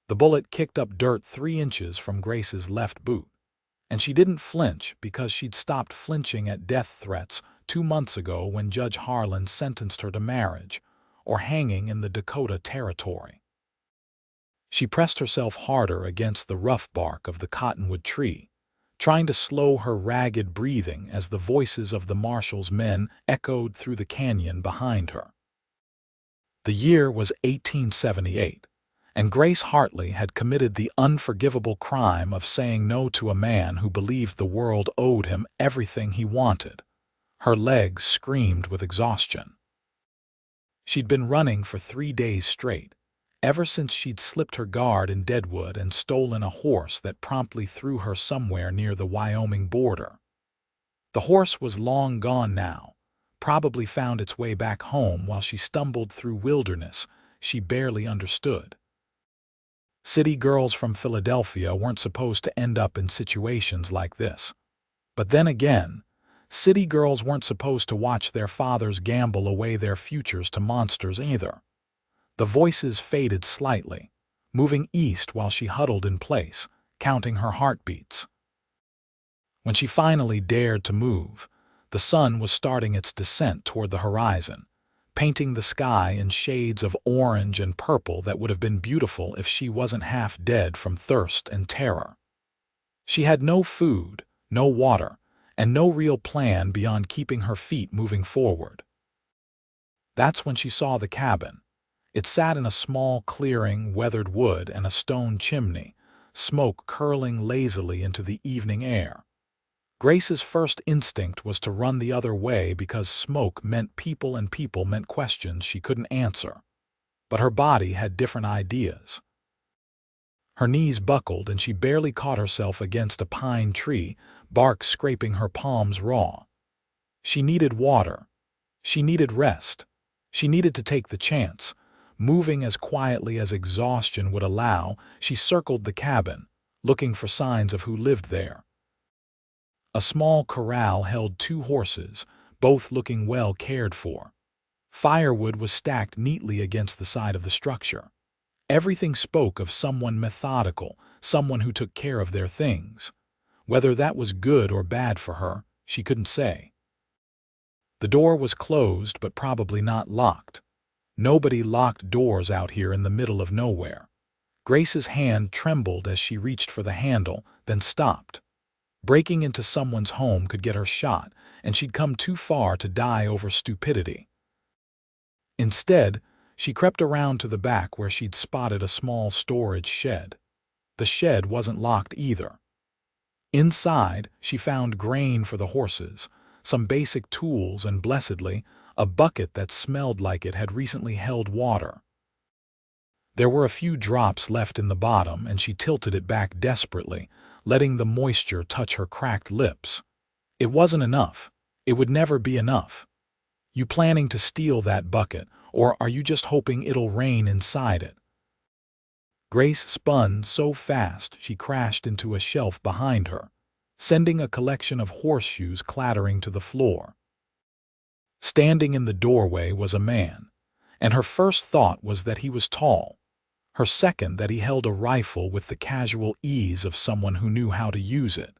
The bullet kicked up dirt 3 inches from Grace's left boot, and she didn't flinch because she'd stopped flinching at death threats 2 months ago when Judge Harlan sentenced her to marriage or hanging in the Dakota Territory. She pressed herself harder against the rough bark of the cottonwood tree, trying to slow her ragged breathing as the voices of the marshal's men echoed through the canyon behind her. The year was 1878, and Grace Hartley had committed the unforgivable crime of saying no to a man who believed the world owed him everything he wanted. Her legs screamed with exhaustion. She'd been running for 3 days straight, ever since she'd slipped her guard in Deadwood and stolen a horse that promptly threw her somewhere near the Wyoming border. The horse was long gone now, probably found its way back home while she stumbled through wilderness she barely understood. City girls from Philadelphia weren't supposed to end up in situations like this. But then again, city girls weren't supposed to watch their fathers gamble away their futures to monsters either. The voices faded slightly, moving east while she huddled in place, counting her heartbeats. When she finally dared to move, the sun was starting its descent toward the horizon, painting the sky in shades of orange and purple that would have been beautiful if she wasn't half dead from thirst and terror. She had no food, no water, and no real plan beyond keeping her feet moving forward. That's when she saw the cabin. It sat in a small clearing, weathered wood and a stone chimney, smoke curling lazily into the evening air. Grace's first instinct was to run the other way because smoke meant people and people meant questions she couldn't answer. But her body had different ideas. Her knees buckled and she barely caught herself against a pine tree, bark scraping her palms raw. She needed water. She needed rest. She needed to take the chance. Moving as quietly as exhaustion would allow, she circled the cabin, looking for signs of who lived there. A small corral held 2 horses, both looking well cared for. Firewood was stacked neatly against the side of the structure. Everything spoke of someone methodical, someone who took care of their things. Whether that was good or bad for her, she couldn't say. The door was closed but probably not locked. Nobody locked doors out here in the middle of nowhere. Grace's hand trembled as she reached for the handle, then stopped. Breaking into someone's home could get her shot, and she'd come too far to die over stupidity. Instead, she crept around to the back where she'd spotted a small storage shed. The shed wasn't locked either. Inside, she found grain for the horses, some basic tools, and blessedly, a bucket that smelled like it had recently held water. There were a few drops left in the bottom, and she tilted it back desperately, letting the moisture touch her cracked lips. It wasn't enough. It would never be enough. You planning to steal that bucket, or are you just hoping it'll rain inside it? Grace spun so fast she crashed into a shelf behind her, sending a collection of horseshoes clattering to the floor. Standing in the doorway was a man, and her first thought was that he was tall. Her second that he held a rifle with the casual ease of someone who knew how to use it.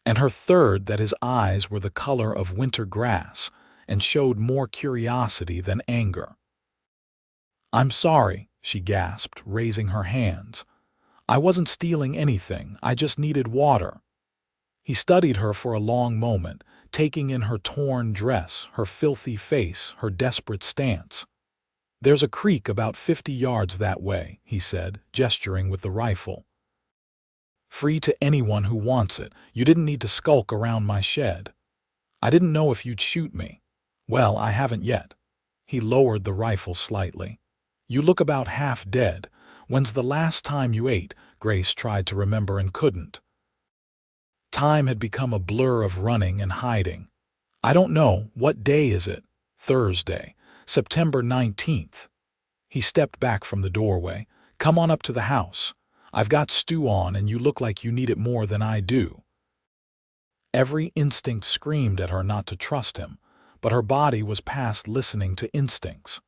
And her third that his eyes were the color of winter grass and showed more curiosity than anger. "I'm sorry," she gasped, raising her hands. "I wasn't stealing anything, I just needed water." He studied her for a long moment, taking in her torn dress, her filthy face, her desperate stance. "There's a creek about 50 yards that way," he said, gesturing with the rifle. "Free to anyone who wants it. You didn't need to skulk around my shed. I didn't know if you'd shoot me. Well, I haven't yet." He lowered the rifle slightly. "You look about half dead. When's the last time you ate?" Grace tried to remember and couldn't. Time had become a blur of running and hiding. "I don't know. What day is it?" "Thursday. September 19th. He stepped back from the doorway. "Come on up to the house. I've got stew on and you look like you need it more than I do." Every instinct screamed at her not to trust him, but her body was past listening to instincts.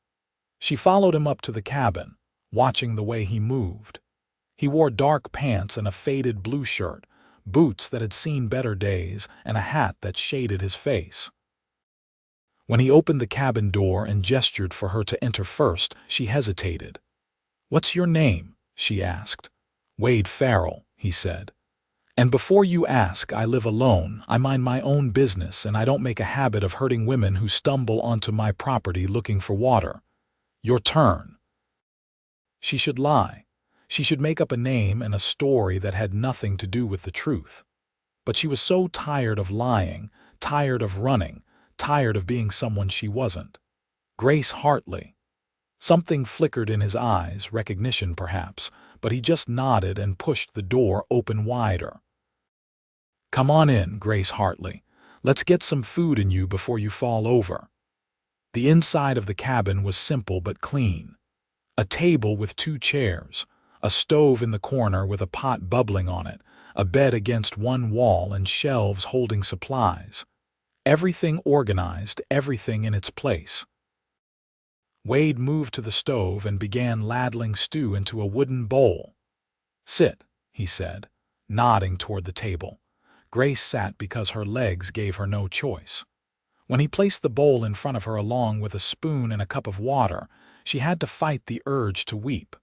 She followed him up to the cabin, watching the way he moved. He wore dark pants and a faded blue shirt, boots that had seen better days, and a hat that shaded his face. When he opened the cabin door and gestured for her to enter first, she hesitated. "What's your name?" she asked. "Wade Farrell," he said. "And before you ask, I live alone, I mind my own business, and I don't make a habit of hurting women who stumble onto my property looking for water. Your turn." She should lie. She should make up a name and a story that had nothing to do with the truth. But she was so tired of lying, tired of running, tired of being someone she wasn't. Grace Hartley. Something flickered in his eyes, recognition perhaps, but he just nodded and pushed the door open wider. "Come on in, Grace Hartley. Let's get some food in you before you fall over." The inside of the cabin was simple but clean. A table with 2 chairs, a stove in the corner with a pot bubbling on it, a bed against one wall, and shelves holding supplies. Everything organized, everything in its place. Wade moved to the stove and began ladling stew into a wooden bowl. "Sit," he said, nodding toward the table. Grace sat because her legs gave her no choice. When he placed the bowl in front of her along with a spoon and a cup of water, she had to fight the urge to weep.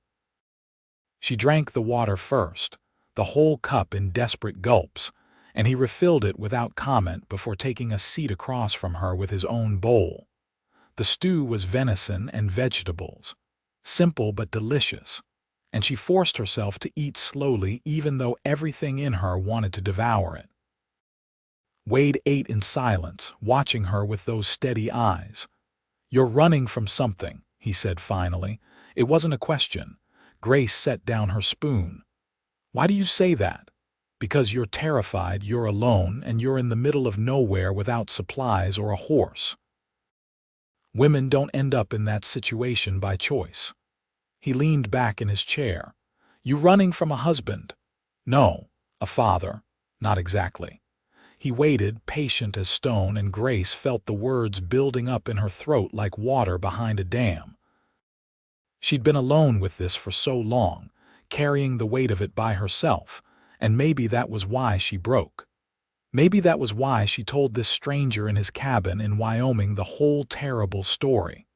She drank the water first, the whole cup in desperate gulps, and he refilled it without comment before taking a seat across from her with his own bowl. The stew was venison and vegetables, simple but delicious, and she forced herself to eat slowly even though everything in her wanted to devour it. Wade ate in silence, watching her with those steady eyes. "You're running from something," he said finally. It wasn't a question. Grace set down her spoon. "Why do you say that?" "Because you're terrified, you're alone, and you're in the middle of nowhere without supplies or a horse. Women don't end up in that situation by choice." He leaned back in his chair. "You running from a husband?" "No. A father. Not exactly." He waited, patient as stone, and Grace felt the words building up in her throat like water behind a dam. She'd been alone with this for so long, carrying the weight of it by herself, and maybe that was why she broke. Maybe that was why she told this stranger in his cabin in Wyoming the whole terrible story.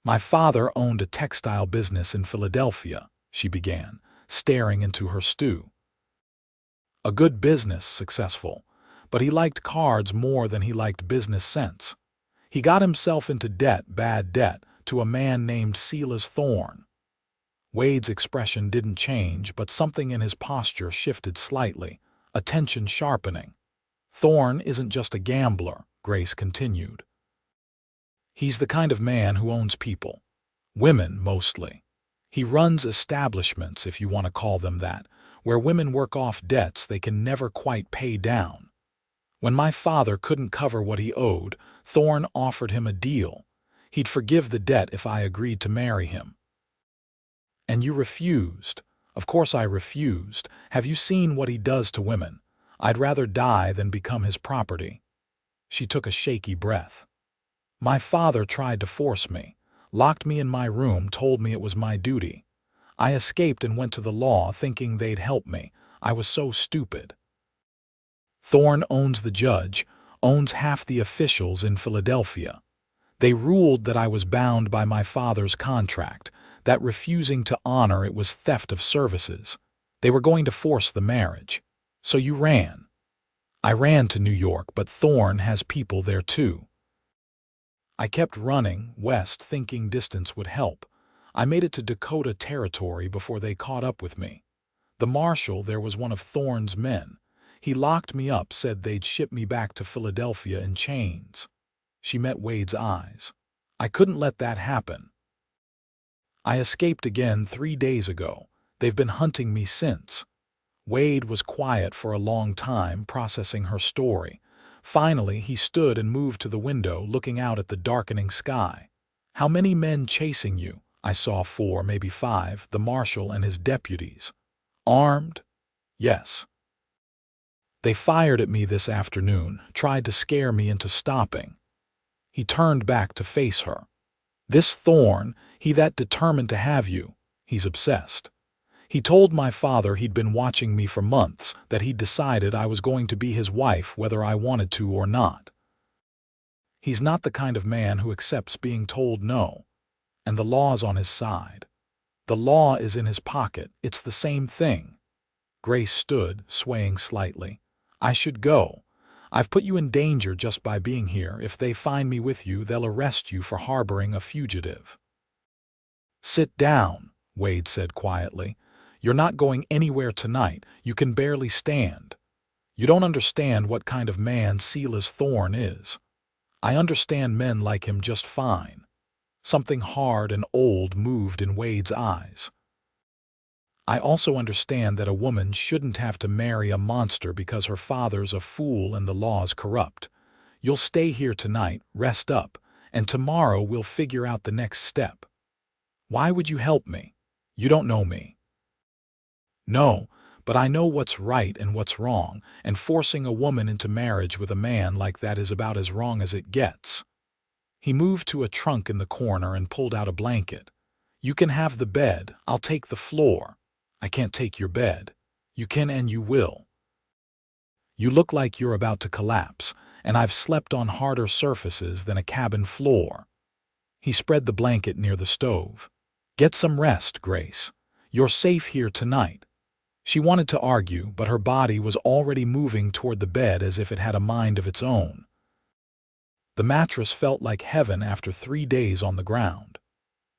"My father owned a textile business in Philadelphia," she began, staring into her stew. "A good business, successful, but he liked cards more than he liked business sense. He got himself into debt, bad debt, to a man named Silas Thorne." Wade's expression didn't change, but something in his posture shifted slightly, attention sharpening. "Thorne isn't just a gambler," Grace continued. "He's the kind of man who owns people. Women, mostly. He runs establishments, if you want to call them that, where women work off debts they can never quite pay down. When my father couldn't cover what he owed, Thorne offered him a deal. He'd forgive the debt if I agreed to marry him." "And you refused." "Of course I refused. Have you seen what he does to women? I'd rather die than become his property." She took a shaky breath. "My father tried to force me, locked me in my room, told me it was my duty. I escaped and went to the law thinking they'd help me. I was so stupid. Thorne owns the judge, owns half the officials in Philadelphia. They ruled that I was bound by my father's contract, that refusing to honor it was theft of services. They were going to force the marriage. So you ran." "I ran to New York, but Thorne has people there too." "I kept running west thinking distance would help. I made it to Dakota Territory before they caught up with me. The marshal there was one of Thorne's men. He locked me up, said they'd ship me back to Philadelphia in chains." She met Wade's eyes. "I couldn't let that happen. I escaped again 3 days ago. They've been hunting me since." Wade was quiet for a long time, processing her story. Finally, he stood and moved to the window, looking out at the darkening sky. "How many men chasing you?" "I saw 4, maybe 5, the marshal and his deputies." "Armed?" "Yes. They fired at me this afternoon, tried to scare me into stopping." He turned back to face her. "This Thorne, he that determined to have you, he's obsessed. He told my father he'd been watching me for months, that he'd decided I was going to be his wife whether I wanted to or not. He's not the kind of man who accepts being told no, and the law's on his side. The law is in his pocket. It's the same thing. Grace stood, swaying slightly. I should go. I've put you in danger just by being here. If they find me with you, they'll arrest you for harboring a fugitive. Sit down, Wade said quietly. You're not going anywhere tonight. You can barely stand. You don't understand what kind of man Silas Thorne is. I understand men like him just fine. Something hard and old moved in Wade's eyes. I also understand that a woman shouldn't have to marry a monster because her father's a fool and the law's corrupt. You'll stay here tonight, rest up, and tomorrow we'll figure out the next step. Why would you help me? You don't know me. No, but I know what's right and what's wrong, and forcing a woman into marriage with a man like that is about as wrong as it gets. He moved to a trunk in the corner and pulled out a blanket. You can have the bed. I'll take the floor. I can't take your bed. You can and you will. You look like you're about to collapse, and I've slept on harder surfaces than a cabin floor. He spread the blanket near the stove. Get some rest, Grace. You're safe here tonight. She wanted to argue, but her body was already moving toward the bed as if it had a mind of its own. The mattress felt like heaven after 3 days on the ground.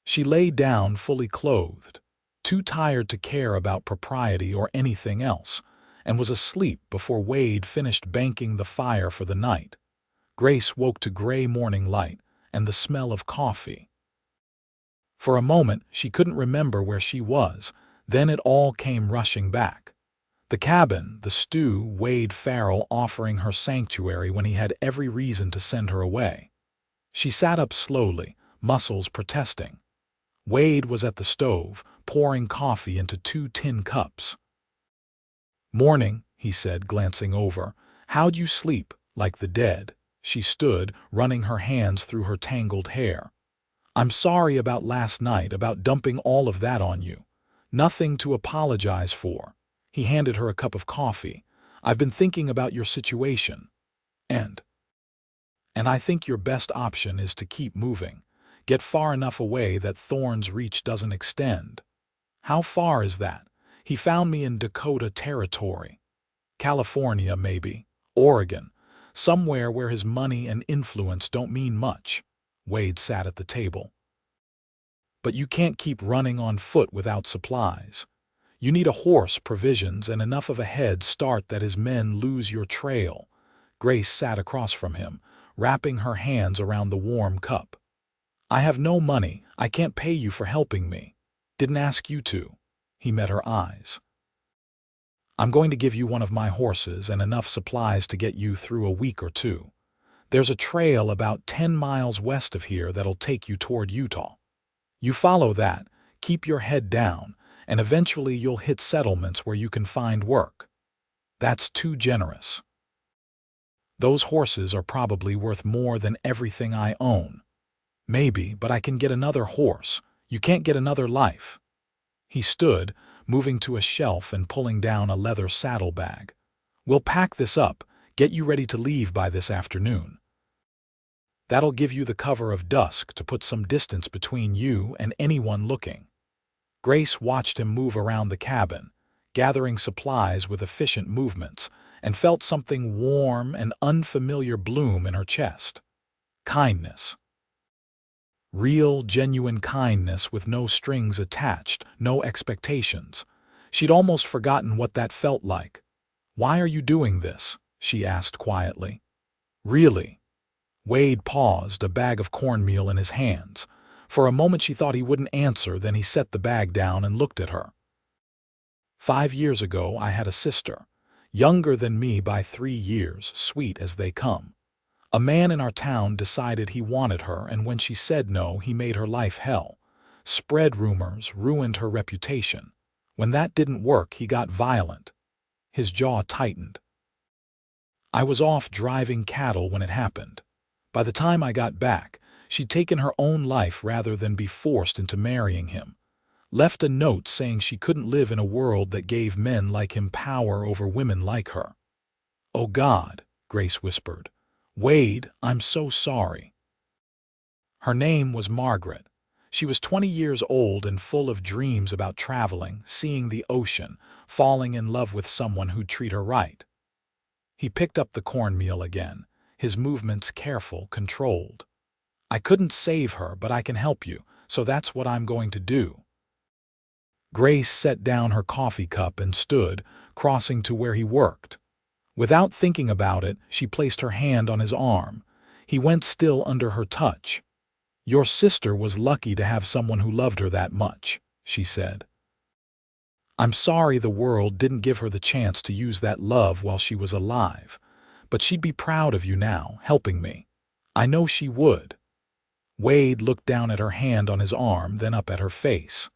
She lay down fully clothed, too tired to care about propriety or anything else, and was asleep before Wade finished banking the fire for the night. Grace woke to gray morning light and the smell of coffee. For a moment, she couldn't remember where she was. Then it all came rushing back. The cabin, the stew, Wade Farrell offering her sanctuary when he had every reason to send her away. She sat up slowly, muscles protesting. Wade was at the stove, pouring coffee into 2 tin cups. Morning, he said, glancing over. How'd you sleep? Like the dead. She stood, running her hands through her tangled hair. I'm sorry about last night, about dumping all of that on you. Nothing to apologize for. He handed her a cup of coffee. I've been thinking about your situation. And I think your best option is to keep moving. Get far enough away that Thorne's reach doesn't extend. How far is that? He found me in Dakota Territory. California, maybe. Oregon. Somewhere where his money and influence don't mean much. Wade sat at the table. But you can't keep running on foot without supplies. You need a horse, provisions, and enough of a head start that his men lose your trail. Grace sat across from him, wrapping her hands around the warm cup. I have no money. I can't pay you for helping me. Didn't ask you to. He met her eyes. I'm going to give you one of my horses and enough supplies to get you through a week or two. There's a trail about 10 miles west of here that'll take you toward Utah. You follow that, keep your head down, and eventually you'll hit settlements where you can find work. That's too generous. Those horses are probably worth more than everything I own. Maybe, but I can get another horse. You can't get another life. He stood, moving to a shelf and pulling down a leather saddlebag. We'll pack this up, get you ready to leave by this afternoon. That'll give you the cover of dusk to put some distance between you and anyone looking. Grace watched him move around the cabin, gathering supplies with efficient movements, and felt something warm and unfamiliar bloom in her chest. Kindness. Real, genuine kindness with no strings attached, no expectations. She'd almost forgotten what that felt like. Why are you doing this? She asked quietly. Really? Wade paused, a bag of cornmeal in his hands. For a moment she thought he wouldn't answer, then he set the bag down and looked at her. 5 years ago I had a sister, younger than me by 3 years, sweet as they come. A man in our town decided he wanted her, and when she said no, he made her life hell. Spread rumors, ruined her reputation. When that didn't work, he got violent. His jaw tightened. I was off driving cattle when it happened. By the time I got back, she'd taken her own life rather than be forced into marrying him. Left a note saying she couldn't live in a world that gave men like him power over women like her. "Oh God," Grace whispered. "Wade, I'm so sorry." Her name was Margaret. She was 20 years old and full of dreams about traveling, seeing the ocean, falling in love with someone who'd treat her right. He picked up the cornmeal again, his movements careful, controlled. "I couldn't save her, but I can help you, so that's what I'm going to do." Grace set down her coffee cup and stood, crossing to where he worked. Without thinking about it, she placed her hand on his arm. He went still under her touch. "Your sister was lucky to have someone who loved her that much," she said. "I'm sorry the world didn't give her the chance to use that love while she was alive, but she'd be proud of you now, helping me. I know she would." Wade looked down at her hand on his arm, then up at her face.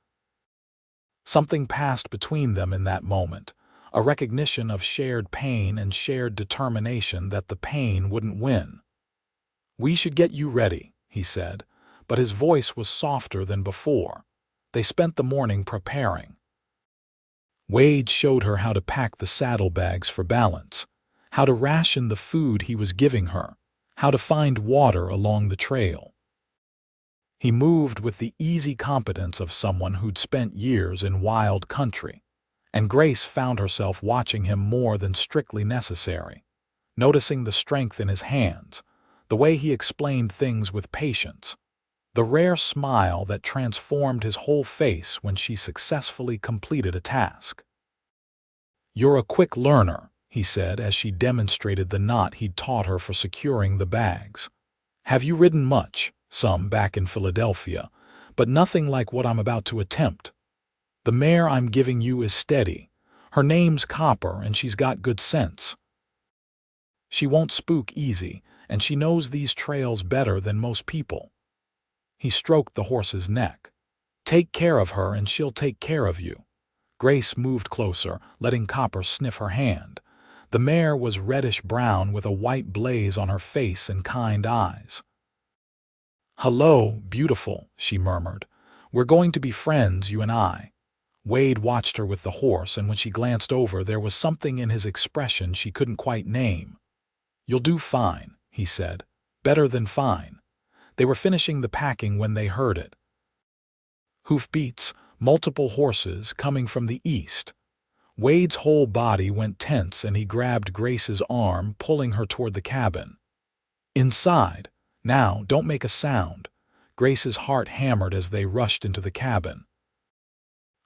Something passed between them in that moment, a recognition of shared pain and shared determination that the pain wouldn't win. "We should get you ready," he said, but his voice was softer than before. They spent the morning preparing. Wade showed her how to pack the saddlebags for balance, how to ration the food he was giving her, how to find water along the trail. He moved with the easy competence of someone who'd spent years in wild country, and Grace found herself watching him more than strictly necessary, noticing the strength in his hands, the way he explained things with patience, the rare smile that transformed his whole face when she successfully completed a task. "You're a quick learner," he said as she demonstrated the knot he'd taught her for securing the bags. "Have you ridden much?" "Some back in Philadelphia, but nothing like what I'm about to attempt. The mare I'm giving you is steady. Her name's Copper, and she's got good sense. She won't spook easy, and she knows these trails better than most people." He stroked the horse's neck. "Take care of her, and she'll take care of you." Grace moved closer, letting Copper sniff her hand. The mare was reddish-brown with a white blaze on her face and kind eyes. "Hello, beautiful," she murmured. "We're going to be friends, you and I." Wade watched her with the horse, and when she glanced over, there was something in his expression she couldn't quite name. "You'll do fine," he said. "Better than fine." They were finishing the packing when they heard it. Hoofbeats, multiple horses coming from the east. Wade's whole body went tense, and he grabbed Grace's arm, pulling her toward the cabin. "Inside. Now, don't make a sound." Grace's heart hammered as they rushed into the cabin.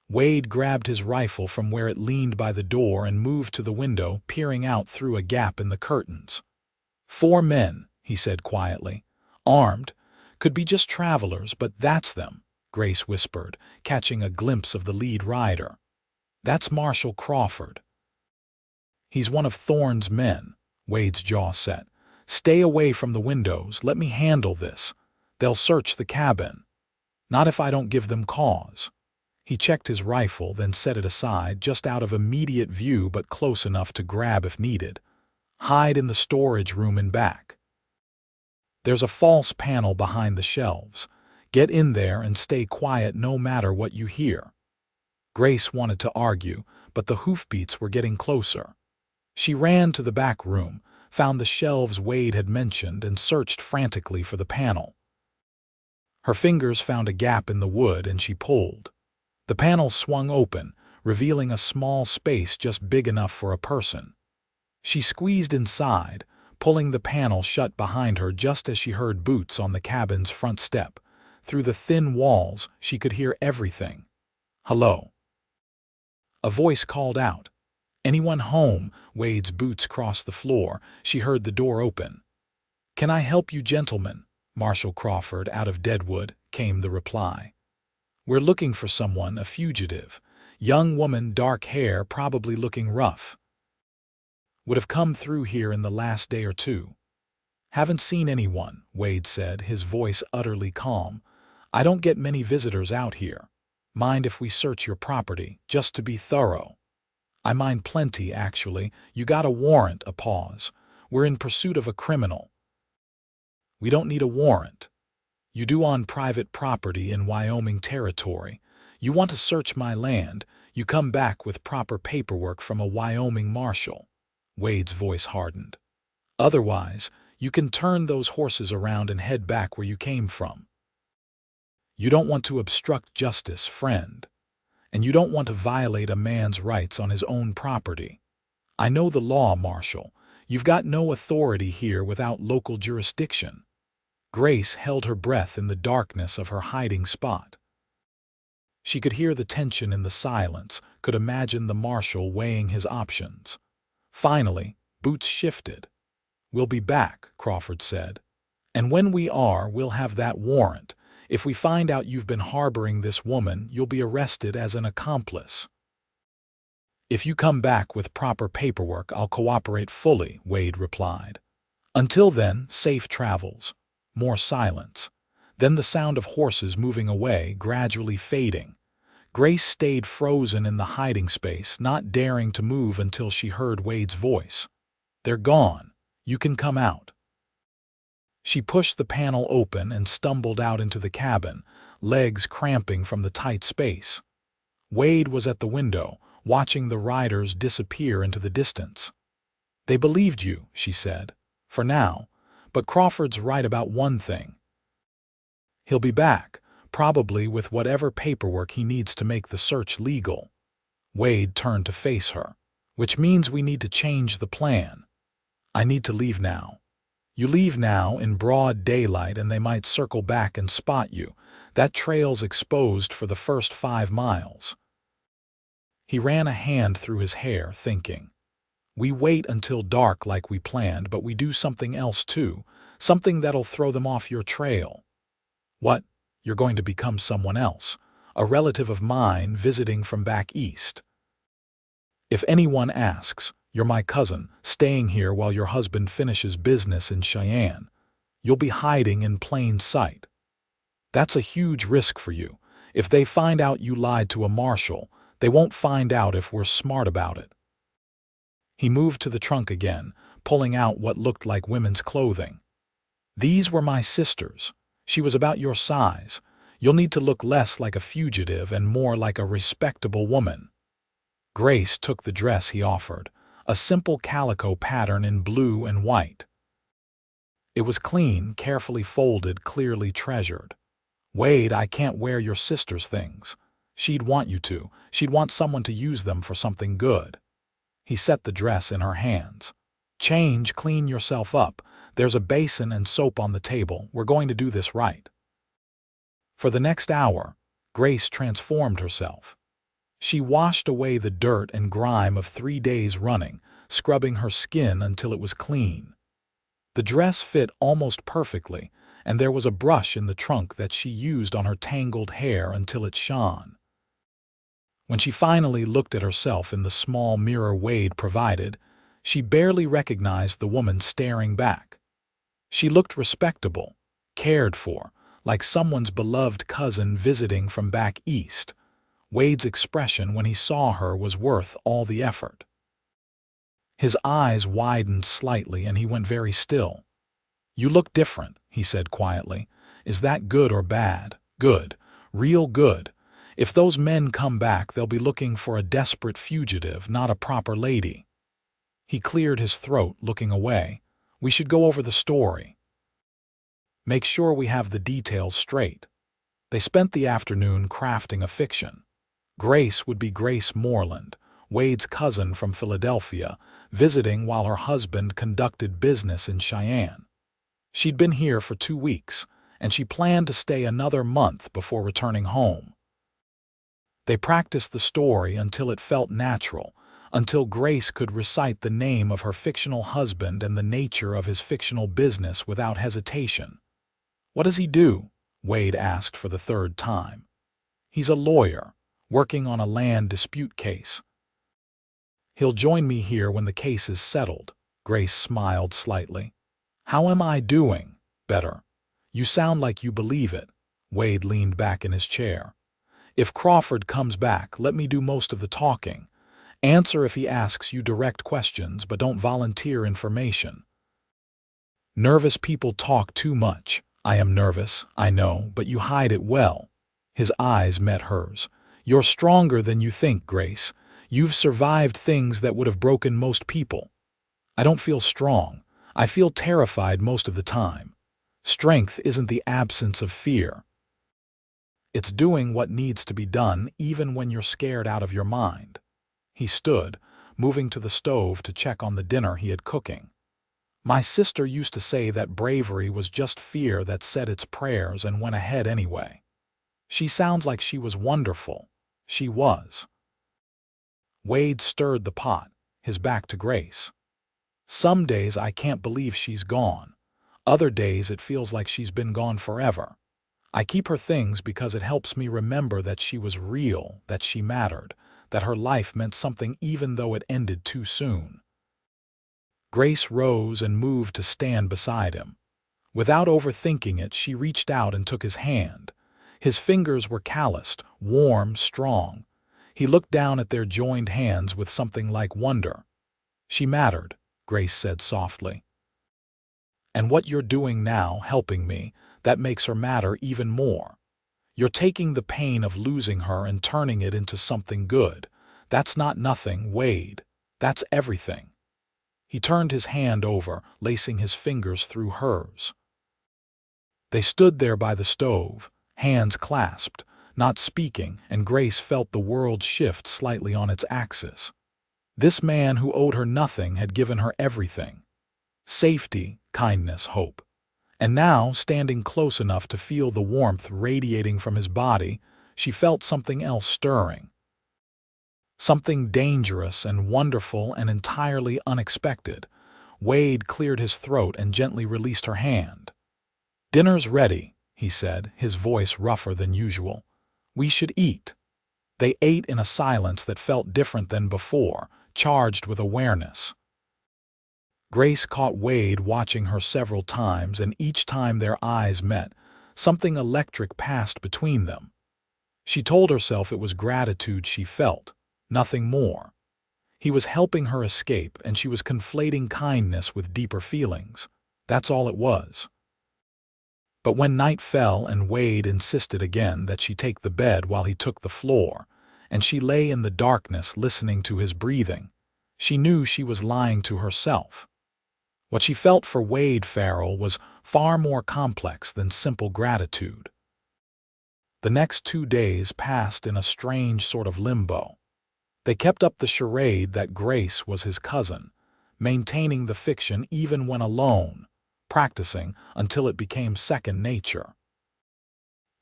Wade grabbed his rifle from where it leaned by the door and moved to the window, peering out through a gap in the curtains. "4 men," he said quietly. "Armed. Could be just travelers, but that's them," Grace whispered, catching a glimpse of the lead rider. "That's Marshal Crawford." "He's one of Thorne's men." Wade's jaw set. "Stay away from the windows. Let me handle this. They'll search the cabin. Not if I don't give them cause." He checked his rifle, then set it aside, just out of immediate view but close enough to grab if needed. "Hide in the storage room in back. There's a false panel behind the shelves. Get in there and stay quiet no matter what you hear." Grace wanted to argue, but the hoofbeats were getting closer. She ran to the back room, found the shelves Wade had mentioned, and searched frantically for the panel. Her fingers found a gap in the wood, and she pulled. The panel swung open, revealing a small space just big enough for a person. She squeezed inside, pulling the panel shut behind her just as she heard boots on the cabin's front step. Through the thin walls, she could hear everything. "Hello." A voice called out. "Anyone home?" Wade's boots crossed the floor. She heard the door open. "Can I help you, gentlemen?" Marshal Crawford, out of Deadwood, came the reply. "We're looking for someone, a fugitive. Young woman, dark hair, probably looking rough. Would have come through here in the last day or two." "Haven't seen anyone," Wade said, his voice utterly calm. "I don't get many visitors out here. Mind if we search your property, just to be thorough?" "I mind plenty, actually. You got a warrant?" A pause. "We're in pursuit of a criminal." "We don't need a warrant." "You do on private property in Wyoming Territory. You want to search my land, you come back with proper paperwork from a Wyoming marshal. Wade's voice hardened. Otherwise, you can turn those horses around and head back where you came from. You don't want to obstruct justice, friend. And you don't want to violate a man's rights on his own property. I know the law, Marshal. You've got no authority here without local jurisdiction. Grace held her breath in the darkness of her hiding spot. She could hear the tension in the silence, could imagine the marshal weighing his options. Finally, Boots shifted. "We'll be back," Crawford said. "And when we are, we'll have that warrant. If we find out you've been harboring this woman, you'll be arrested as an accomplice." "If you come back with proper paperwork, I'll cooperate fully," Wade replied. "Until then, safe travels." More silence. Then the sound of horses moving away, gradually fading. Grace stayed frozen in the hiding space, not daring to move until she heard Wade's voice. "They're gone. You can come out." She pushed the panel open and stumbled out into the cabin, legs cramping from the tight space. Wade was at the window, watching the riders disappear into the distance. "They believed you," she said, "for now. But Crawford's right about one thing. He'll be back, probably with whatever paperwork he needs to make the search legal." Wade turned to face her. "Which means we need to change the plan. I need to leave now." "You leave now in broad daylight and they might circle back and spot you. That trail's exposed for the first 5 miles. He ran a hand through his hair, thinking. "We wait until dark like we planned, but we do something else too, something that'll throw them off your trail." "What? You're going to become someone else, a relative of mine visiting from back east. If anyone asks, you're my cousin, staying here while your husband finishes business in Cheyenne. You'll be hiding in plain sight. That's a huge risk for you. If they find out you lied to a marshal, they won't find out if we're smart about it." He moved to the trunk again, pulling out what looked like women's clothing. "These were my sisters. She was about your size. You'll need to look less like a fugitive and more like a respectable woman." Grace took the dress he offered, a simple calico pattern in blue and white. It was clean, carefully folded, clearly treasured. "Wade, I can't wear your sister's things. She'd want you to. She'd want someone to use them for something good." He set the dress in her hands. "Change, clean yourself up. There's a basin and soap on the table. We're going to do this right." For the next hour, Grace transformed herself. She washed away the dirt and grime of 3 days running, scrubbing her skin until it was clean. The dress fit almost perfectly, and there was a brush in the trunk that she used on her tangled hair until it shone. When she finally looked at herself in the small mirror Wade provided, she barely recognized the woman staring back. She looked respectable, cared for, like someone's beloved cousin visiting from back east. Wade's expression when he saw her was worth all the effort. His eyes widened slightly and he went very still. "You look different," he said quietly. "Is that good or bad?" "Good. Real good. If those men come back, they'll be looking for a desperate fugitive, not a proper lady." He cleared his throat, looking away. "We should go over the story. Make sure we have the details straight." They spent the afternoon crafting a fiction. Grace would be Grace Moreland, Wade's cousin from Philadelphia, visiting while her husband conducted business in Cheyenne. She'd been here for 2 weeks, and she planned to stay another month before returning home. They practiced the story until it felt natural, until Grace could recite the name of her fictional husband and the nature of his fictional business without hesitation. "What does he do?" Wade asked for the 3rd time. "He's a lawyer, working on a land dispute case. He'll join me here when the case is settled." Grace smiled slightly. "How am I doing?" "Better. You sound like you believe it." Wade leaned back in his chair. "If Crawford comes back, let me do most of the talking. Answer if he asks you direct questions, but don't volunteer information. Nervous people talk too much. I am nervous, I know, but you hide it well." His eyes met hers. You're stronger than you think, Grace. You've survived things that would have broken most people. I don't feel strong. I feel terrified most of the time. Strength isn't the absence of fear. It's doing what needs to be done even when you're scared out of your mind. He stood, moving to the stove to check on the dinner he had cooking. My sister used to say that bravery was just fear that said its prayers and went ahead anyway. She sounds like she was wonderful. She was. Wade stirred the pot, his back to Grace. Some days I can't believe she's gone. Other days it feels like she's been gone forever. I keep her things because it helps me remember that she was real, that she mattered, that her life meant something even though it ended too soon. Grace rose and moved to stand beside him. Without overthinking it, she reached out and took his hand. His fingers were calloused, warm, strong. He looked down at their joined hands with something like wonder. She mattered, Grace said softly. And what you're doing now, helping me, that makes her matter even more. You're taking the pain of losing her and turning it into something good. That's not nothing, Wade. That's everything. He turned his hand over, lacing his fingers through hers. They stood there by the stove, hands clasped, not speaking, and Grace felt the world shift slightly on its axis. This man who owed her nothing had given her everything. Safety, kindness, hope. And now, standing close enough to feel the warmth radiating from his body, she felt something else stirring. Something dangerous and wonderful and entirely unexpected. Wade cleared his throat and gently released her hand. "Dinner's ready," he said, his voice rougher than usual. "We should eat." They ate in a silence that felt different than before, charged with awareness. Grace caught Wade watching her several times, and each time their eyes met, something electric passed between them. She told herself it was gratitude she felt, nothing more. He was helping her escape, and she was conflating kindness with deeper feelings. That's all it was. But when night fell and Wade insisted again that she take the bed while he took the floor, and she lay in the darkness listening to his breathing, she knew she was lying to herself. What she felt for Wade Farrell was far more complex than simple gratitude. The next 2 days passed in a strange sort of limbo. They kept up the charade that Grace was his cousin, maintaining the fiction even when alone, practicing until it became second nature.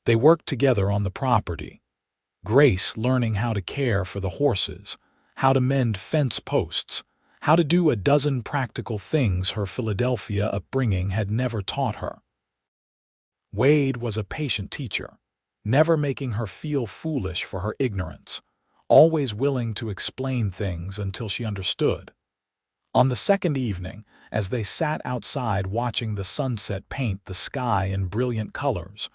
They worked together on the property, Grace learning how to care for the horses, how to mend fence posts, how to do a dozen practical things her Philadelphia upbringing had never taught her. Wade was a patient teacher, never making her feel foolish for her ignorance, always willing to explain things until she understood. On the second evening, as they sat outside watching the sunset paint the sky in brilliant colors,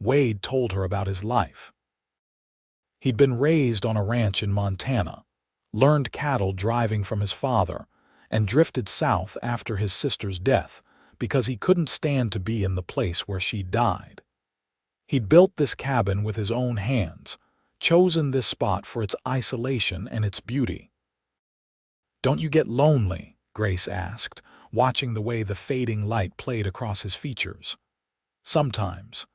Wade told her about his life. He'd been raised on a ranch in Montana, learned cattle driving from his father, and drifted south after his sister's death because he couldn't stand to be in the place where she died. He'd built this cabin with his own hands, chosen this spot for its isolation and its beauty. "Don't you get lonely?" Grace asked, watching the way the fading light played across his features. "Sometimes.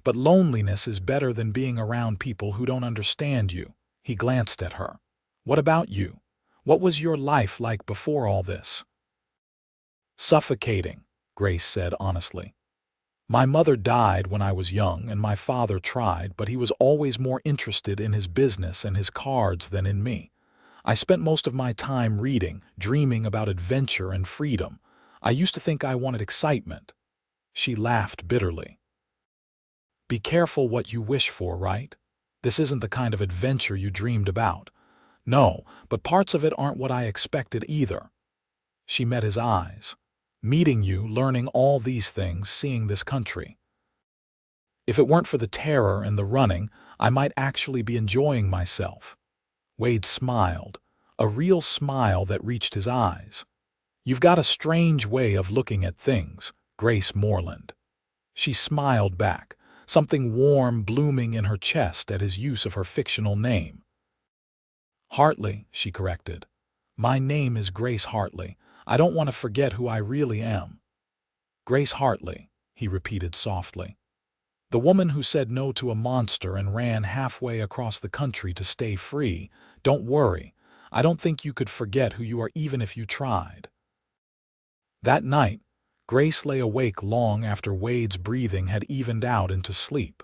But loneliness is better than being around people who don't understand you." He glanced at her. "What about you? What was your life like before all this?" "Suffocating," Grace said honestly. "My mother died when I was young, and my father tried, but he was always more interested in his business and his cards than in me. I spent most of my time reading, dreaming about adventure and freedom. I used to think I wanted excitement." She laughed bitterly. "Be careful what you wish for, right? This isn't the kind of adventure you dreamed about." "No, but parts of it aren't what I expected either." She met his eyes. "Meeting you, learning all these things, seeing this country. If it weren't for the terror and the running, I might actually be enjoying myself." Wade smiled, a real smile that reached his eyes. "You've got a strange way of looking at things, Grace Moreland." She smiled back, something warm blooming in her chest at his use of her fictional name. "Hartley," she corrected. "My name is Grace Hartley. I don't want to forget who I really am." "Grace Hartley," he repeated softly. "The woman who said no to a monster and ran halfway across the country to stay free. Don't worry. I don't think you could forget who you are even if you tried." That night, Grace lay awake long after Wade's breathing had evened out into sleep.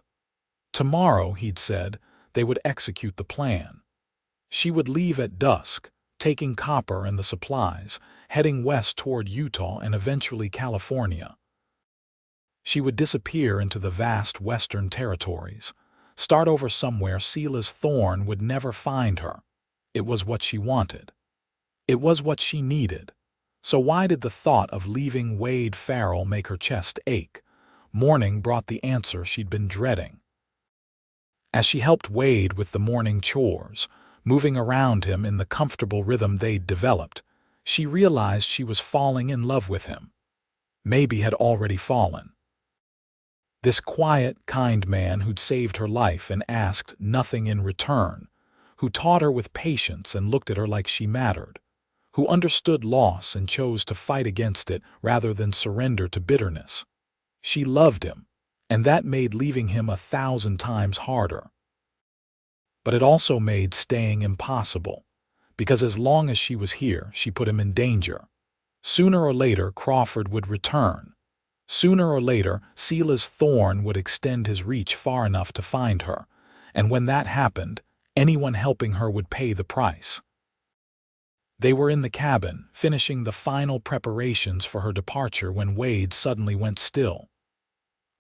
Tomorrow, he'd said, they would execute the plan. She would leave at dusk, taking copper and the supplies, heading west toward Utah and eventually California. She would disappear into the vast western territories, start over somewhere Sela's thorn would never find her. It was what she wanted. It was what she needed. So why did the thought of leaving Wade Farrell make her chest ache? Morning brought the answer she'd been dreading. As she helped Wade with the morning chores, moving around him in the comfortable rhythm they'd developed, she realized she was falling in love with him. Maybe had already fallen. This quiet, kind man who'd saved her life and asked nothing in return, who taught her with patience and looked at her like she mattered, who understood loss and chose to fight against it rather than surrender to bitterness. She loved him, and that made leaving him 1,000 times harder. But it also made staying impossible, because as long as she was here, she put him in danger. Sooner or later, Crawford would return. Sooner or later, Sela's thorn would extend his reach far enough to find her, and when that happened, anyone helping her would pay the price. They were in the cabin, finishing the final preparations for her departure when Wade suddenly went still.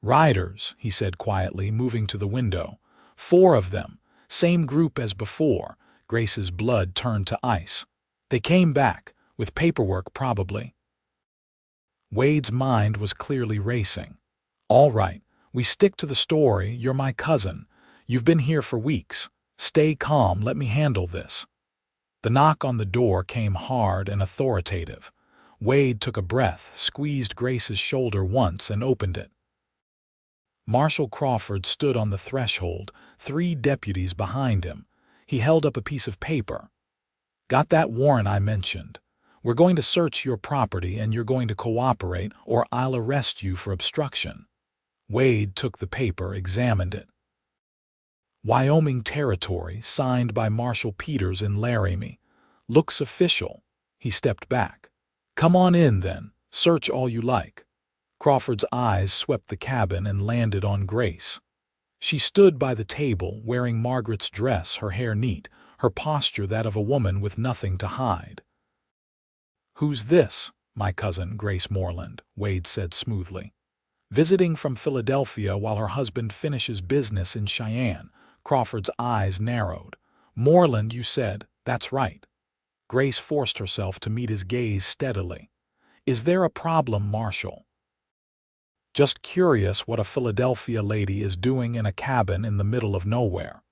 "Riders," he said quietly, moving to the window. "4 of them. Same group as before." Grace's blood turned to ice. "They came back, with paperwork probably." Wade's mind was clearly racing. "All right, we stick to the story. You're my cousin. You've been here for weeks. Stay calm, let me handle this." The knock on the door came hard and authoritative. Wade took a breath, squeezed Grace's shoulder once, and opened it. Marshal Crawford stood on the threshold, 3 deputies behind him. He held up a piece of paper. "Got that warrant I mentioned? We're going to search your property and you're going to cooperate or I'll arrest you for obstruction." Wade took the paper, examined it. "Wyoming Territory, signed by Marshal Peters in Laramie. Looks official." He stepped back. "Come on in then. Search all you like." Crawford's eyes swept the cabin and landed on Grace. She stood by the table, wearing Margaret's dress, her hair neat, her posture that of a woman with nothing to hide. "Who's this?" "My cousin, Grace Moreland," Wade said smoothly. "Visiting from Philadelphia while her husband finishes business in Cheyenne." Crawford's eyes narrowed. "Moreland, you said?" "That's right." Grace forced herself to meet his gaze steadily. "Is there a problem, Marshal?" "Just curious what a Philadelphia lady is doing in a cabin in the middle of nowhere."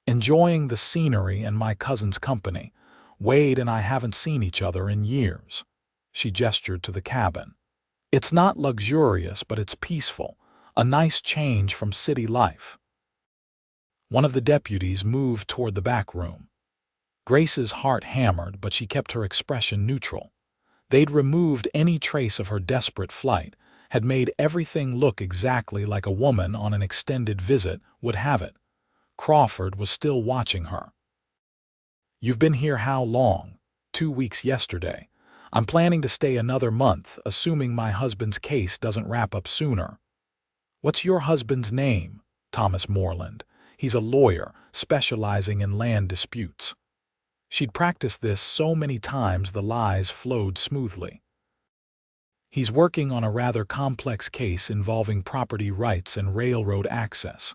"Enjoying the scenery and my cousin's company. Wade and I haven't seen each other in years." She gestured to the cabin. "It's not luxurious, but it's peaceful. A nice change from city life." One of the deputies moved toward the back room. Grace's heart hammered, but she kept her expression neutral. They'd removed any trace of her desperate flight, had made everything look exactly like a woman on an extended visit would have it. Crawford was still watching her. "You've been here how long?" 2 weeks yesterday. "I'm planning to stay another month, assuming my husband's case doesn't wrap up sooner." "What's your husband's name?" "Thomas Moreland. He's a lawyer, specializing in land disputes." She'd practiced this so many times the lies flowed smoothly. "He's working on a rather complex case involving property rights and railroad access.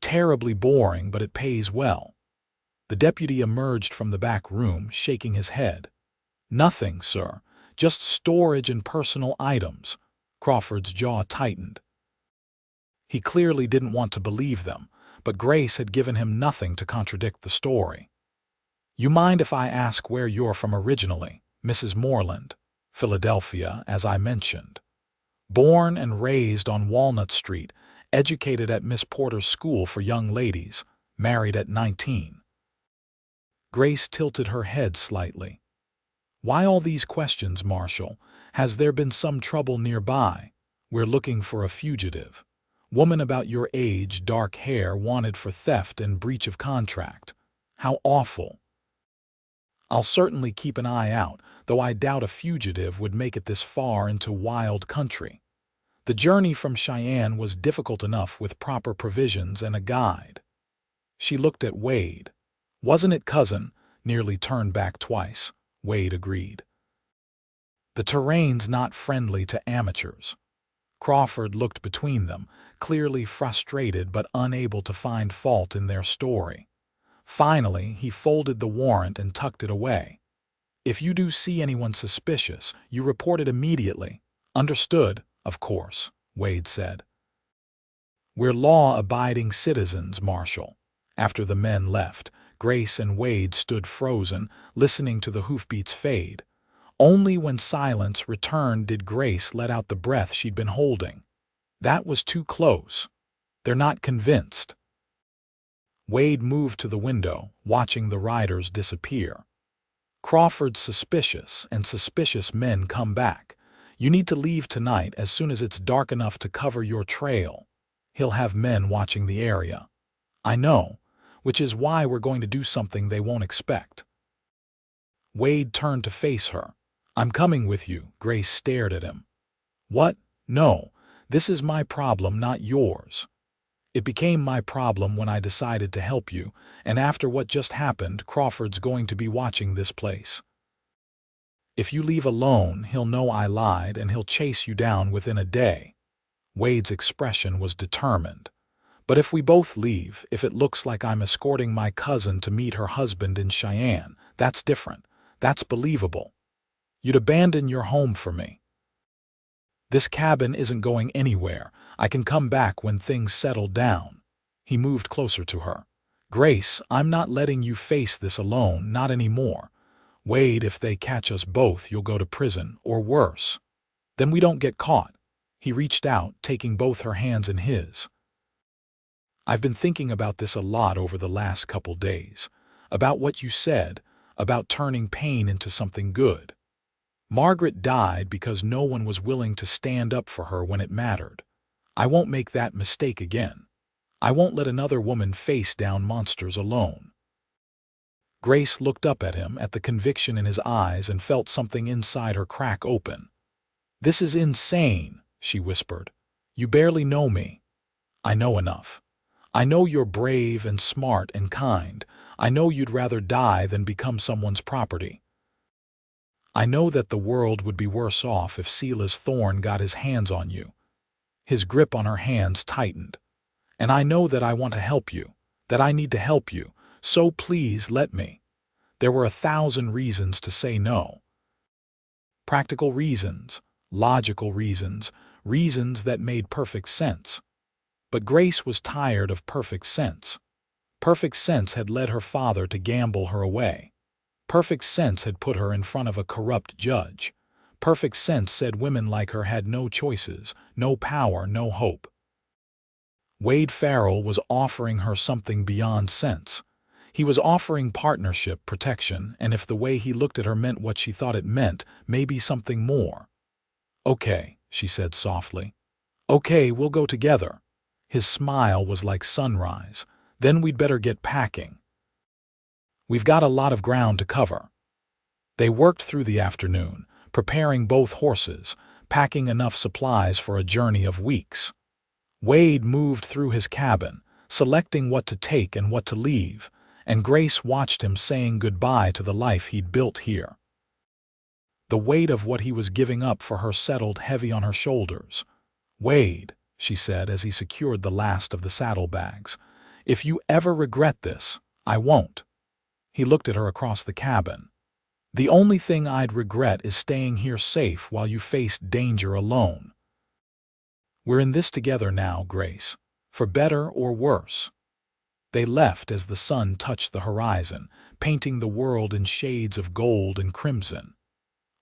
Terribly boring, but it pays well." The deputy emerged from the back room, shaking his head. "Nothing, sir. Just storage and personal items." Crawford's jaw tightened. He clearly didn't want to believe them, but Grace had given him nothing to contradict the story. "You mind if I ask where you're from originally, Mrs. Moreland?" "Philadelphia, as I mentioned." "Born and raised on Walnut Street, educated at Miss Porter's school for young ladies, married at 19. Grace tilted her head slightly. Why all these questions, Marshal? Has there been some trouble nearby? We're looking for a fugitive. Woman about your age, dark hair, wanted for theft and breach of contract. How awful. I'll certainly keep an eye out, though I doubt a fugitive would make it this far into wild country. The journey from Cheyenne was difficult enough with proper provisions and a guide. She looked at Wade. Wasn't it, cousin? Nearly turned back twice, Wade agreed. The terrain's not friendly to amateurs. Crawford looked between them, clearly frustrated but unable to find fault in their story. Finally, he folded the warrant and tucked it away. If you do see anyone suspicious, you report it immediately. Understood, of course, Wade said. We're law-abiding citizens, Marshal. After the men left, Grace and Wade stood frozen, listening to the hoofbeats fade. Only when silence returned did Grace let out the breath she'd been holding. That was too close. They're not convinced. Wade moved to the window, watching the riders disappear. Crawford's suspicious, and suspicious men come back. You need to leave tonight as soon as it's dark enough to cover your trail. He'll have men watching the area. I know, which is why we're going to do something they won't expect. Wade turned to face her. I'm coming with you, Grace stared at him. What? No, this is my problem, not yours. It became my problem when I decided to help you, and after what just happened, Crawford's going to be watching this place. If you leave alone, he'll know I lied and he'll chase you down within a day. Wade's expression was determined. But if we both leave, if it looks like I'm escorting my cousin to meet her husband in Cheyenne, that's different. That's believable. You'd abandon your home for me. This cabin isn't going anywhere. I can come back when things settle down. He moved closer to her. Grace, I'm not letting you face this alone, not anymore. Wade, if they catch us both, you'll go to prison, or worse. Then we don't get caught. He reached out, taking both her hands in his. I've been thinking about this a lot over the last couple days. About what you said, about turning pain into something good. Margaret died because no one was willing to stand up for her when it mattered. I won't make that mistake again. I won't let another woman face down monsters alone. Grace looked up at him, at the conviction in his eyes, and felt something inside her crack open. This is insane, she whispered. You barely know me. I know enough. I know you're brave and smart and kind. I know you'd rather die than become someone's property. I know that the world would be worse off if Silas Thorne got his hands on you. His grip on her hands tightened. And I know that I want to help you, that I need to help you, so please let me. There were 1,000 reasons to say no. Practical reasons, logical reasons, reasons that made perfect sense. But Grace was tired of perfect sense. Perfect sense had led her father to gamble her away. Perfect sense had put her in front of a corrupt judge. Perfect sense said women like her had no choices, no power, no hope. Wade Farrell was offering her something beyond sense. He was offering partnership, protection, and if the way he looked at her meant what she thought it meant, maybe something more. Okay, she said softly. Okay, we'll go together. His smile was like sunrise. Then we'd better get packing. We've got a lot of ground to cover. They worked through the afternoon, preparing both horses, packing enough supplies for a journey of weeks. Wade moved through his cabin, selecting what to take and what to leave, and Grace watched him saying goodbye to the life he'd built here. The weight of what he was giving up for her settled heavy on her shoulders. Wade, she said as he secured the last of the saddlebags, if you ever regret this, I won't. He looked at her across the cabin. The only thing I'd regret is staying here safe while you faced danger alone. We're in this together now, Grace, for better or worse. They left as the sun touched the horizon, painting the world in shades of gold and crimson.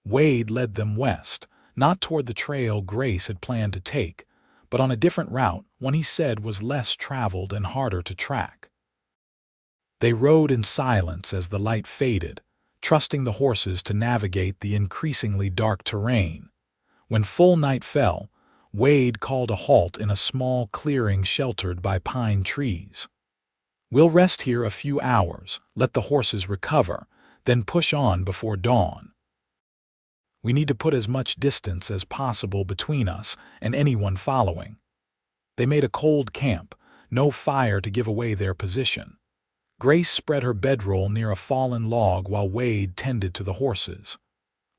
Wade led them west, not toward the trail Grace had planned to take, but on a different route, one he said was less traveled and harder to track. They rode in silence as the light faded, trusting the horses to navigate the increasingly dark terrain. When full night fell, Wade called a halt in a small clearing sheltered by pine trees. "We'll rest here a few hours, let the horses recover, then push on before dawn. We need to put as much distance as possible between us and anyone following." They made a cold camp, no fire to give away their position. Grace spread her bedroll near a fallen log while Wade tended to the horses.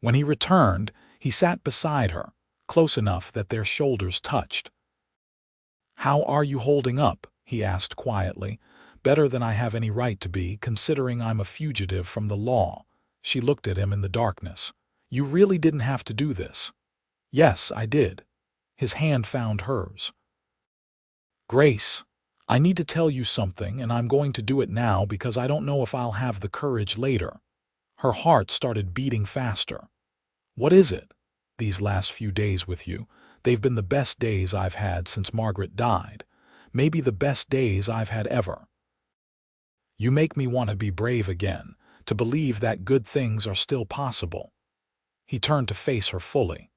When he returned, he sat beside her, close enough that their shoulders touched. "How are you holding up?" he asked quietly. "Better than I have any right to be, considering I'm a fugitive from the law." She looked at him in the darkness. "You really didn't have to do this." "Yes, I did." His hand found hers. "Grace, I need to tell you something, and I'm going to do it now because I don't know if I'll have the courage later." Her heart started beating faster. "What is it?" "These last few days with you, they've been the best days I've had since Margaret died. Maybe the best days I've had ever. You make me want to be brave again, to believe that good things are still possible." He turned to face her fully.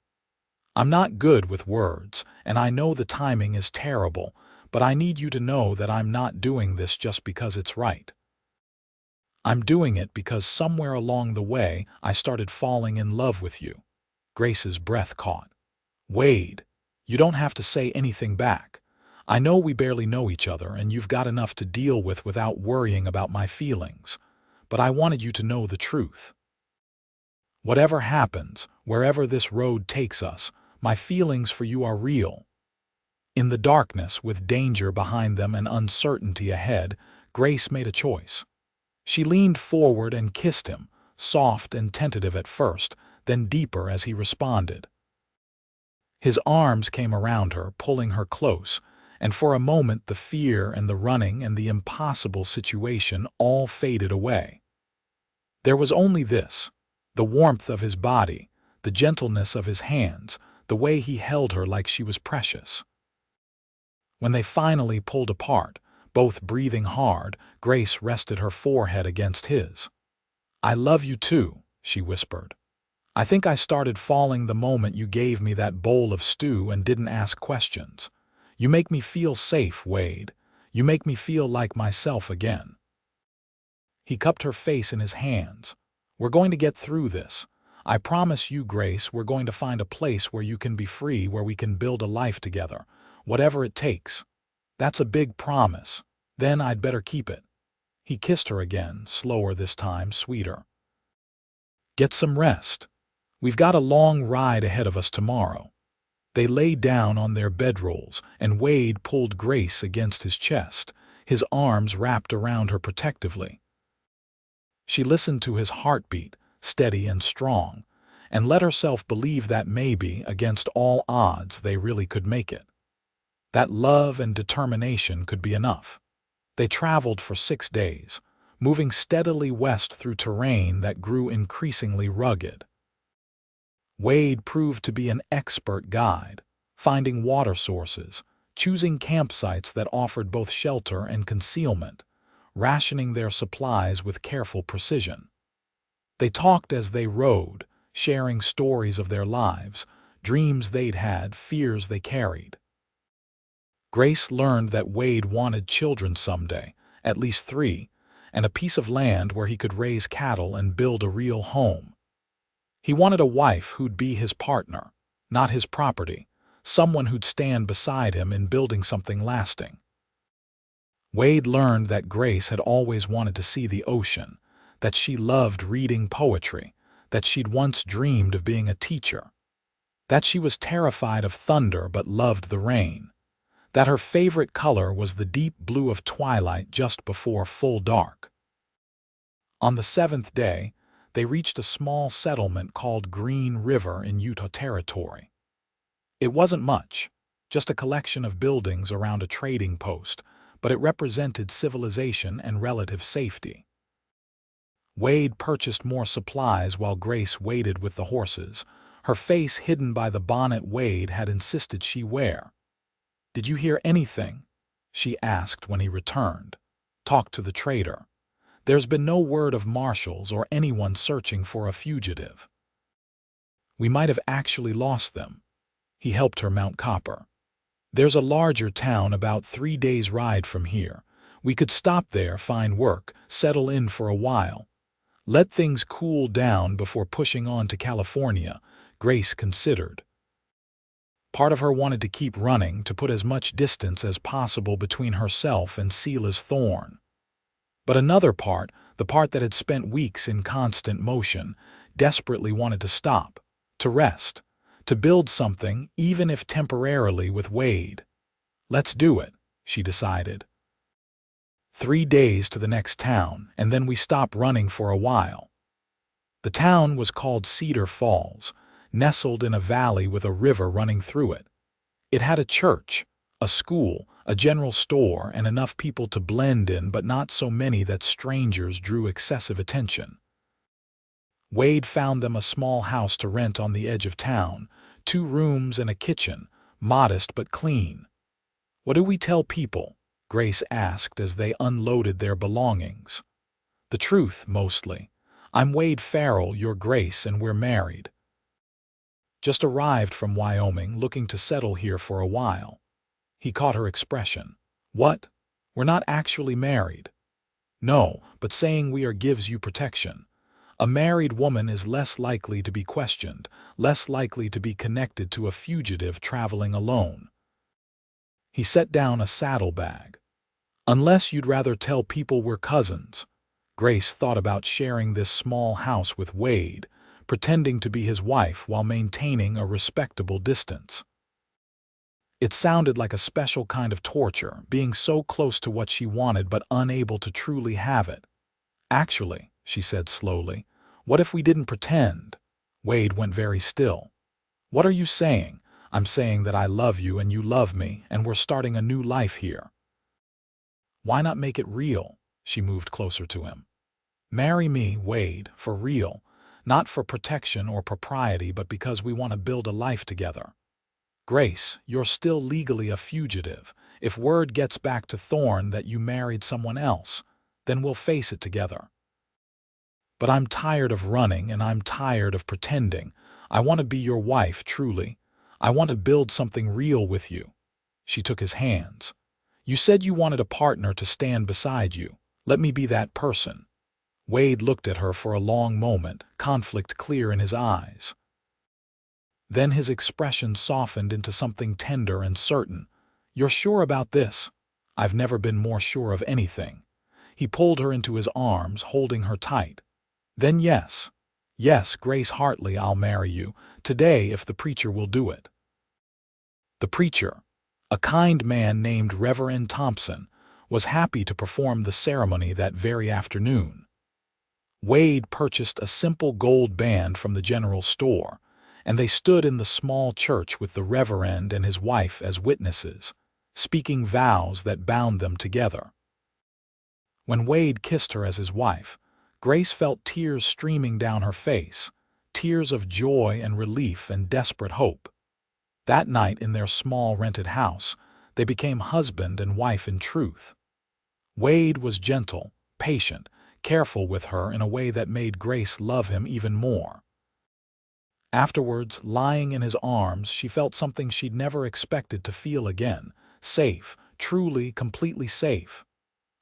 "I'm not good with words, and I know the timing is terrible, but I need you to know that I'm not doing this just because it's right. I'm doing it because somewhere along the way I started falling in love with you." Grace's breath caught. "Wade, you don't have to say anything back. I know we barely know each other and you've got enough to deal with without worrying about my feelings. But I wanted you to know the truth. Whatever happens, wherever this road takes us, my feelings for you are real." In the darkness, with danger behind them and uncertainty ahead, Grace made a choice. She leaned forward and kissed him, soft and tentative at first, then deeper as he responded. His arms came around her, pulling her close, and for a moment the fear and the running and the impossible situation all faded away. There was only this: the warmth of his body, the gentleness of his hands, the way he held her like she was precious. When they finally pulled apart, both breathing hard, Grace rested her forehead against his. "I love you too," she whispered. "I think I started falling the moment you gave me that bowl of stew and didn't ask questions. You make me feel safe, Wade. You make me feel like myself again." He cupped her face in his hands. "We're going to get through this. I promise you, Grace, we're going to find a place where you can be free, where we can build a life together. Whatever it takes. That's a big promise. Then I'd better keep it." He kissed her again, slower this time, sweeter. "Get some rest. We've got a long ride ahead of us tomorrow." They lay down on their bedrolls, and Wade pulled Grace against his chest, his arms wrapped around her protectively. She listened to his heartbeat, steady and strong, and let herself believe that maybe, against all odds, they really could make it. That love and determination could be enough. They traveled for 6 days, moving steadily west through terrain that grew increasingly rugged. Wade proved to be an expert guide, finding water sources, choosing campsites that offered both shelter and concealment, rationing their supplies with careful precision. They talked as they rode, sharing stories of their lives, dreams they'd had, fears they carried. Grace learned that Wade wanted children someday, at least 3, and a piece of land where he could raise cattle and build a real home. He wanted a wife who'd be his partner, not his property, someone who'd stand beside him in building something lasting. Wade learned that Grace had always wanted to see the ocean, that she loved reading poetry, that she'd once dreamed of being a teacher, that she was terrified of thunder but loved the rain, that her favorite color was the deep blue of twilight just before full dark. On the 7th day, they reached a small settlement called Green River in Dakota Territory. It wasn't much, just a collection of buildings around a trading post, but it represented civilization and relative safety. Wade purchased more supplies while Grace waited with the horses, her face hidden by the bonnet Wade had insisted she wear. "Did you hear anything?" she asked when he returned. "Talk to the trader. There's been no word of marshals or anyone searching for a fugitive. We might have actually lost them." He helped her mount Copper. "There's a larger town about 3 days' ride from here. We could stop there, find work, settle in for a while. Let things cool down before pushing on to California," Grace considered. Part of her wanted to keep running, to put as much distance as possible between herself and Sela's thorn. But another part, the part that had spent weeks in constant motion, desperately wanted to stop, to rest, to build something, even if temporarily, with Wade. "Let's do it," she decided. 3 days to the next town, and then we stop running for a while. The town was called Cedar Falls, nestled in a valley with a river running through it. It had a church, a school, a general store, and enough people to blend in, but not so many that strangers drew excessive attention. Wade found them a small house to rent on the edge of town, 2 rooms and a kitchen, modest but clean. "What do we tell people?" Grace asked as they unloaded their belongings. "The truth, mostly. I'm Wade Farrell, your Grace, and we're married. Just arrived from Wyoming, looking to settle here for a while." He caught her expression. "What? We're not actually married?" "No, but saying we are gives you protection. A married woman is less likely to be questioned, less likely to be connected to a fugitive traveling alone." He set down a saddlebag. "Unless you'd rather tell people we're cousins." Grace thought about sharing this small house with Wade, pretending to be his wife while maintaining a respectable distance. It sounded like a special kind of torture, being so close to what she wanted but unable to truly have it. "Actually," she said slowly, "what if we didn't pretend?" Wade went very still. "What are you saying?" "I'm saying that I love you and you love me, and we're starting a new life here." "Why not make it real?" She moved closer to him. "Marry me, Wade, for real. Not for protection or propriety, but because we want to build a life together. Grace, you're still legally a fugitive. If word gets back to Thorne that you married someone else, then we'll face it together. But I'm tired of running and I'm tired of pretending. I want to be your wife, truly. I want to build something real with you." She took his hands. "You said you wanted a partner to stand beside you. Let me be that person." Wade looked at her for a long moment, conflict clear in his eyes. Then his expression softened into something tender and certain. "You're sure about this?" "I've never been more sure of anything." He pulled her into his arms, holding her tight. "Then yes. Yes, Grace Hartley, I'll marry you, today if the preacher will do it." The preacher, a kind man named Reverend Thompson, was happy to perform the ceremony that very afternoon. Wade purchased a simple gold band from the general store, and they stood in the small church with the Reverend and his wife as witnesses, speaking vows that bound them together. When Wade kissed her as his wife, Grace felt tears streaming down her face, tears of joy and relief and desperate hope. That night in their small rented house, they became husband and wife in truth. Wade was gentle, patient, careful with her in a way that made Grace love him even more. Afterwards, lying in his arms, she felt something she'd never expected to feel again, safe, truly, completely safe.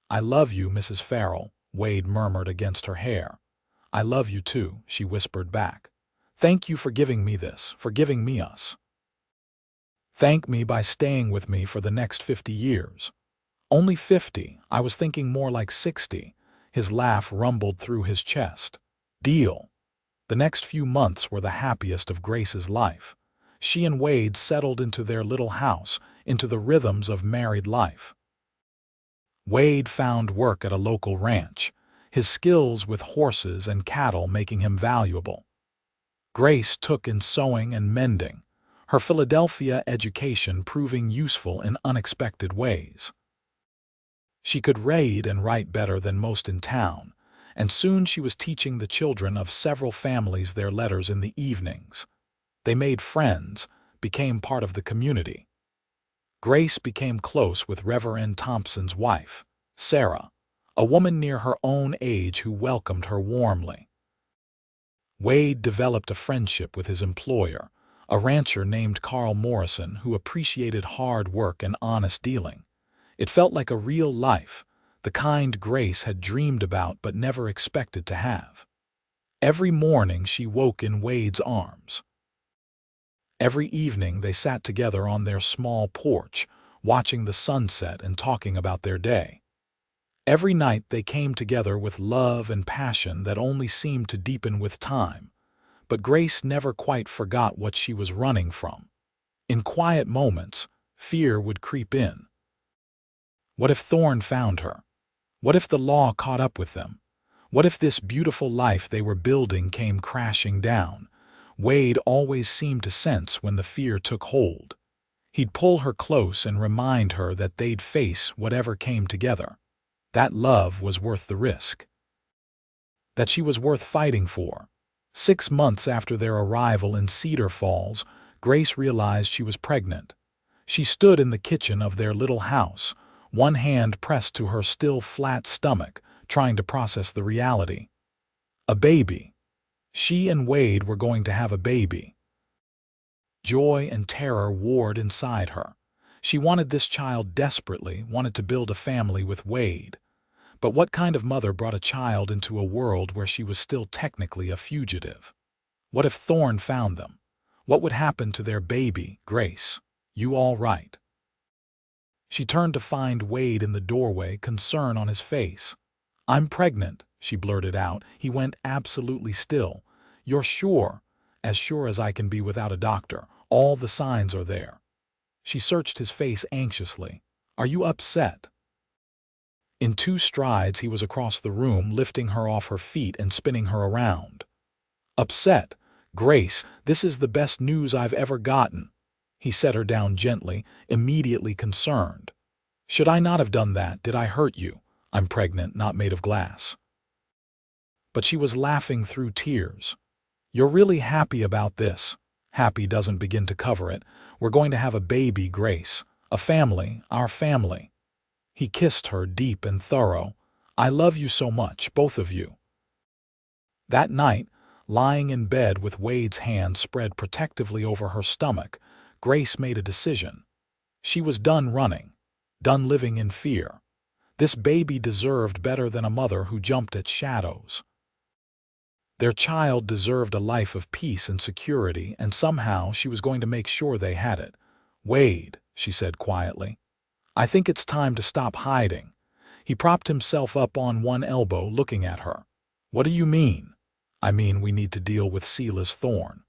"I love you, Mrs. Farrell," Wade murmured against her hair. "I love you too," she whispered back. "Thank you for giving me this, for giving me us. Thank me by staying with me for the next 50 years. "Only 50, I was thinking more like 60. His laugh rumbled through his chest. "Deal." The next few months were the happiest of Grace's life. She and Wade settled into their little house, into the rhythms of married life. Wade found work at a local ranch, his skills with horses and cattle making him valuable. Grace took in sewing and mending, her Philadelphia education proving useful in unexpected ways. She could read and write better than most in town, and soon she was teaching the children of several families their letters in the evenings. They made friends, became part of the community. Grace became close with Reverend Thompson's wife, Sarah, a woman near her own age who welcomed her warmly. Wade developed a friendship with his employer, a rancher named Carl Morrison who appreciated hard work and honest dealing. It felt like a real life, the kind Grace had dreamed about but never expected to have. Every morning she woke in Wade's arms. Every evening they sat together on their small porch, watching the sunset and talking about their day. Every night they came together with love and passion that only seemed to deepen with time, but Grace never quite forgot what she was running from. In quiet moments, fear would creep in. What if Thorne found her? What if the law caught up with them? What if this beautiful life they were building came crashing down? Wade always seemed to sense when the fear took hold. He'd pull her close and remind her that they'd face whatever came together. That love was worth the risk. That she was worth fighting for. 6 months after their arrival in Cedar Falls, Grace realized she was pregnant. She stood in the kitchen of their little house, one hand pressed to her still flat stomach, trying to process the reality. A baby. She and Wade were going to have a baby. Joy and terror warred inside her. She wanted this child desperately, wanted to build a family with Wade. But what kind of mother brought a child into a world where she was still technically a fugitive? What if Thorne found them? What would happen to their baby, Grace? You all right? She turned to find Wade in the doorway, concern on his face. I'm pregnant, she blurted out. He went absolutely still. You're sure? As sure as I can be without a doctor. All the signs are there. She searched his face anxiously. Are you upset? In 2 strides he was across the room, lifting her off her feet and spinning her around. Upset? Grace, this is the best news I've ever gotten. He set her down gently, immediately concerned. Should I not have done that? Did I hurt you? I'm pregnant, not made of glass. But she was laughing through tears. You're really happy about this? Happy doesn't begin to cover it. We're going to have a baby, Grace. A family, our family. He kissed her deep and thorough. I love you so much, both of you. That night, lying in bed with Wade's hand spread protectively over her stomach, Grace made a decision. She was done running, done living in fear. This baby deserved better than a mother who jumped at shadows. Their child deserved a life of peace and security, and somehow she was going to make sure they had it. Wade, she said quietly, I think it's time to stop hiding. He propped himself up on one elbow, looking at her. What do you mean? I mean we need to deal with Silas Thorne.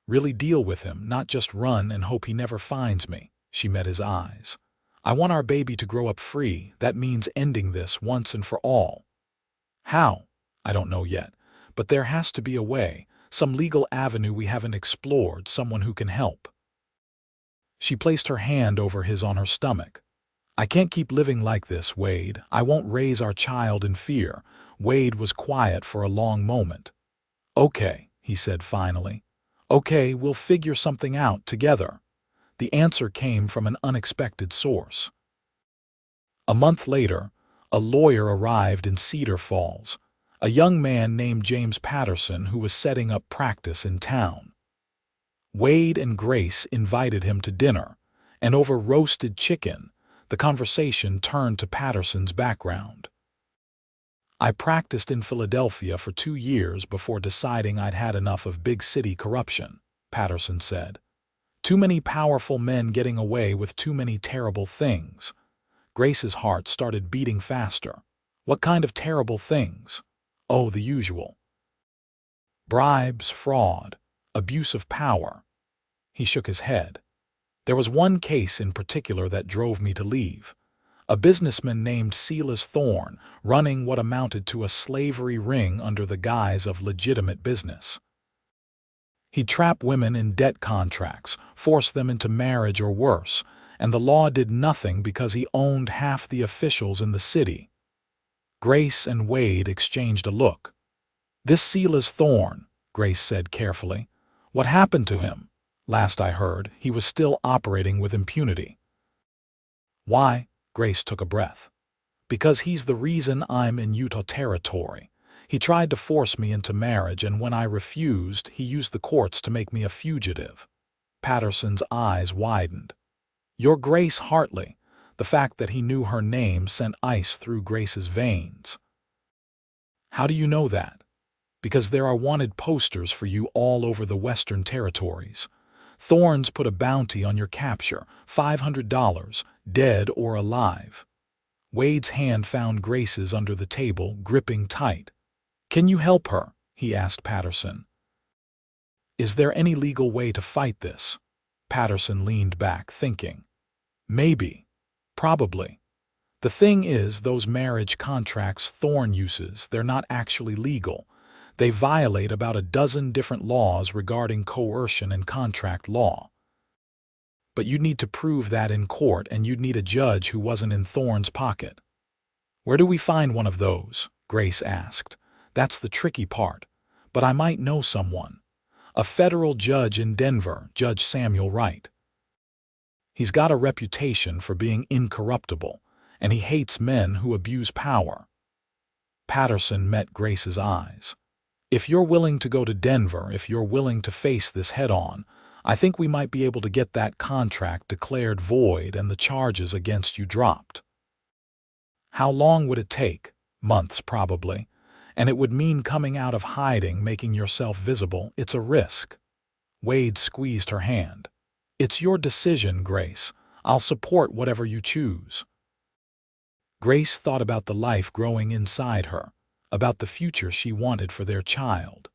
Really deal with him, not just run and hope he never finds me. She met his eyes. I want our baby to grow up free. That means ending this once and for all. How? I don't know yet. But there has to be a way, some legal avenue we haven't explored, someone who can help. She placed her hand over his on her stomach. I can't keep living like this, Wade. I won't raise our child in fear. Wade was quiet for a long moment. Okay, he said finally. Okay, we'll figure something out together. The answer came from an unexpected source. A month later, a lawyer arrived in Cedar Falls, a young man named James Patterson who was setting up practice in town. Wade and Grace invited him to dinner, and over roasted chicken, the conversation turned to Patterson's background. I practiced in Philadelphia for 2 years before deciding I'd had enough of big city corruption, Patterson said. Too many powerful men getting away with too many terrible things. Grace's heart started beating faster. What kind of terrible things? Oh, the usual. Bribes, fraud, abuse of power. He shook his head. There was one case in particular that drove me to leave. A businessman named Silas Thorne running what amounted to a slavery ring under the guise of legitimate business. He'd trap women in debt contracts, force them into marriage or worse, and the law did nothing because he owned half the officials in the city. Grace and Wade exchanged a look. This Silas Thorne, Grace said carefully. What happened to him? Last I heard, he was still operating with impunity. Why? Grace took a breath. Because he's the reason I'm in Utah Territory. He tried to force me into marriage, and when I refused, he used the courts to make me a fugitive. Patterson's eyes widened. You're Grace Hartley. The fact that he knew her name sent ice through Grace's veins. How do you know that? Because there are wanted posters for you all over the Western Territories. Thorne's put a bounty on your capture, $500, dead or alive. Wade's hand found Grace's under the table, gripping tight. Can you help her? He asked Patterson. Is there any legal way to fight this? Patterson leaned back, thinking. Maybe. Probably. The thing is, those marriage contracts Thorne uses, they're not actually legal. They violate about a dozen different laws regarding coercion and contract law. But you'd need to prove that in court, and you'd need a judge who wasn't in Thorne's pocket. Where do we find one of those? Grace asked. That's the tricky part. But I might know someone. A federal judge in Denver, Judge Samuel Wright. He's got a reputation for being incorruptible, and he hates men who abuse power. Patterson met Grace's eyes. If you're willing to go to Denver, if you're willing to face this head-on, I think we might be able to get that contract declared void and the charges against you dropped. How long would it take? Months, probably. And it would mean coming out of hiding, making yourself visible. It's a risk. Wade squeezed her hand. It's your decision, Grace. I'll support whatever you choose. Grace thought about the life growing inside her, about the future she wanted for their child.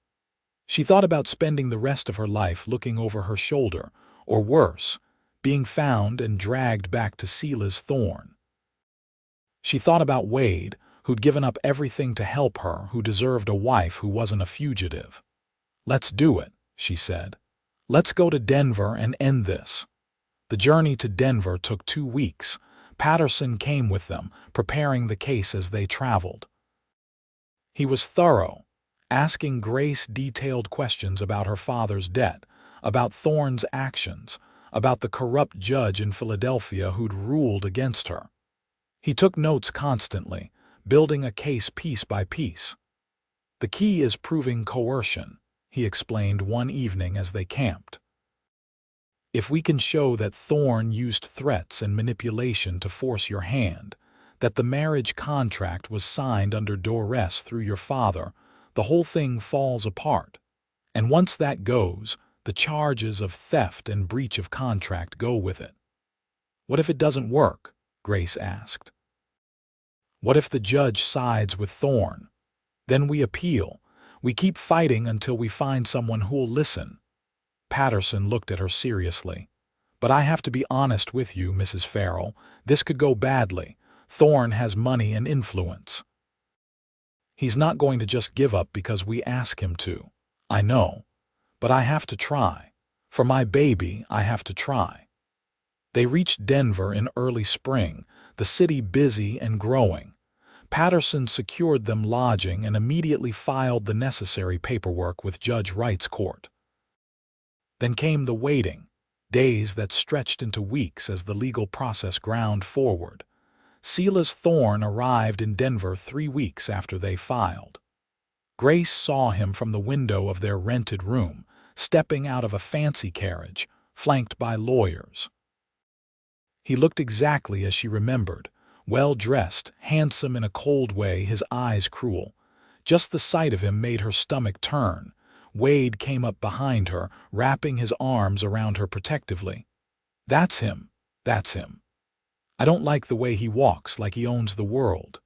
She thought about spending the rest of her life looking over her shoulder, or worse, being found and dragged back to Sela's Thorne. She thought about Wade, who'd given up everything to help her, who deserved a wife who wasn't a fugitive. Let's do it, she said. Let's go to Denver and end this. The journey to Denver took 2 weeks. Patterson came with them, preparing the case as they traveled. He was thorough, asking Grace detailed questions about her father's debt, about Thorne's actions, about the corrupt judge in Philadelphia who'd ruled against her. He took notes constantly, building a case piece by piece. The key is proving coercion, he explained one evening as they camped. If we can show that Thorne used threats and manipulation to force your hand, that the marriage contract was signed under duress through your father, the whole thing falls apart. And once that goes, the charges of theft and breach of contract go with it. What if it doesn't work? Grace asked. What if the judge sides with Thorne? Then we appeal. We keep fighting until we find someone who'll listen. Patterson looked at her seriously. But I have to be honest with you, Mrs. Farrell. This could go badly. Thorne has money and influence. He's not going to just give up because we ask him to. I know. But I have to try. For my baby, I have to try. They reached Denver in early spring, the city busy and growing. Patterson secured them lodging and immediately filed the necessary paperwork with Judge Wright's court. Then came the waiting, days that stretched into weeks as the legal process ground forward. Sela's Thorne arrived in Denver 3 weeks after they filed. Grace saw him from the window of their rented room, stepping out of a fancy carriage, flanked by lawyers. He looked exactly as she remembered, well-dressed, handsome in a cold way, his eyes cruel. Just the sight of him made her stomach turn. Wade came up behind her, wrapping his arms around her protectively. That's him. That's him. I don't like the way he walks, like he owns the world.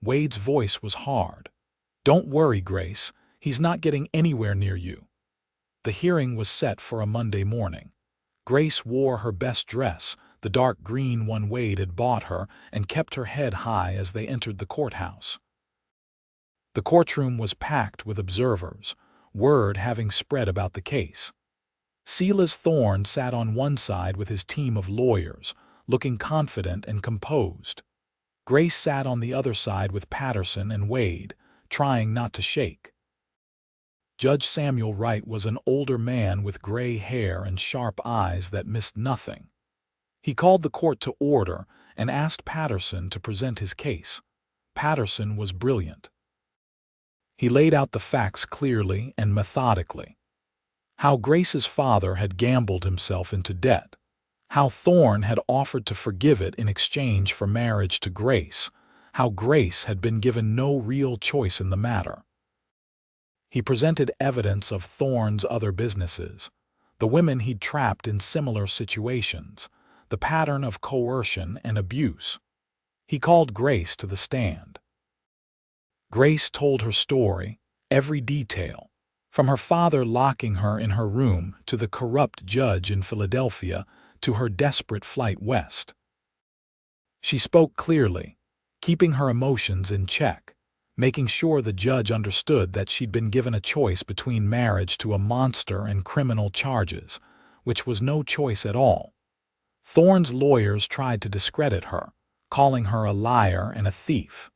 Wade's voice was hard. Don't worry, Grace. He's not getting anywhere near you. The hearing was set for a Monday morning. Grace wore her best dress, the dark green one Wade had bought her, and kept her head high as they entered the courthouse. The courtroom was packed with observers, word having spread about the case. Sela's Thorne sat on one side with his team of lawyers, looking confident and composed. Grace sat on the other side with Patterson and Wade, trying not to shake. Judge Samuel Wright was an older man with gray hair and sharp eyes that missed nothing. He called the court to order and asked Patterson to present his case. Patterson was brilliant. He laid out the facts clearly and methodically. How Grace's father had gambled himself into debt. How Thorne had offered to forgive it in exchange for marriage to Grace. How Grace had been given no real choice in the matter. He presented evidence of Thorne's other businesses, the women he'd trapped in similar situations, the pattern of coercion and abuse. He called Grace to the stand. Grace told her story, every detail, from her father locking her in her room to the corrupt judge in Philadelphia to her desperate flight west. She spoke clearly, keeping her emotions in check, making sure the judge understood that she'd been given a choice between marriage to a monster and criminal charges, which was no choice at all. Thorne's lawyers tried to discredit her, calling her a liar and a thief.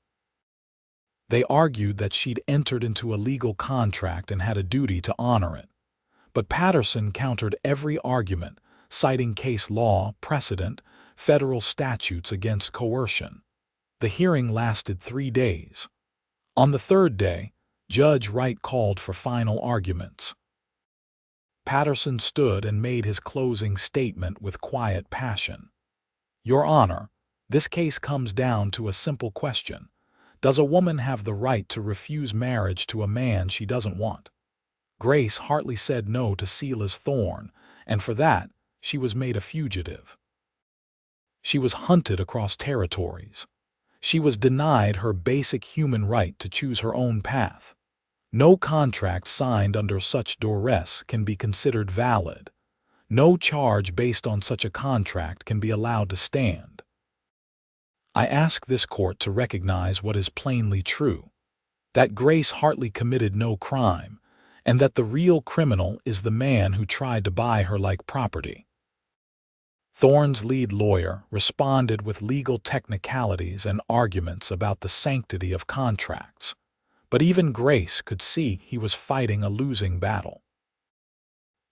They argued that she'd entered into a legal contract and had a duty to honor it. But Patterson countered every argument, citing case law, precedent, federal statutes against coercion. The hearing lasted 3 days. On the third day, Judge Wright called for final arguments. Patterson stood and made his closing statement with quiet passion. Your Honor, this case comes down to a simple question. Does a woman have the right to refuse marriage to a man she doesn't want? Grace Hartley said no to Silas Thorne, and for that, she was made a fugitive. She was hunted across territories. She was denied her basic human right to choose her own path. No contract signed under such duress can be considered valid. No charge based on such a contract can be allowed to stand. I ask this court to recognize what is plainly true, that Grace Hartley committed no crime, and that the real criminal is the man who tried to buy her like property. Thorne's lead lawyer responded with legal technicalities and arguments about the sanctity of contracts, but even Grace could see he was fighting a losing battle.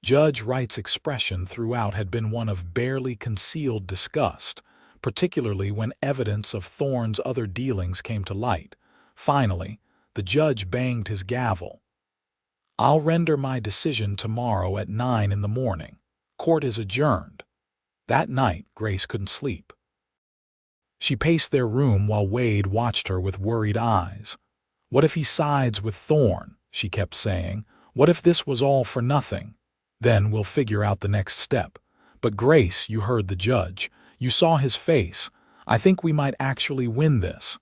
Judge Wright's expression throughout had been one of barely concealed disgust, particularly when evidence of Thorne's other dealings came to light. Finally, the judge banged his gavel. I'll render my decision tomorrow at 9 in the morning. Court is adjourned. That night, Grace couldn't sleep. She paced their room while Wade watched her with worried eyes. What if he sides with Thorne, she kept saying. What if this was all for nothing? Then we'll figure out the next step. But Grace, you heard the judge. You saw his face. I think we might actually win this.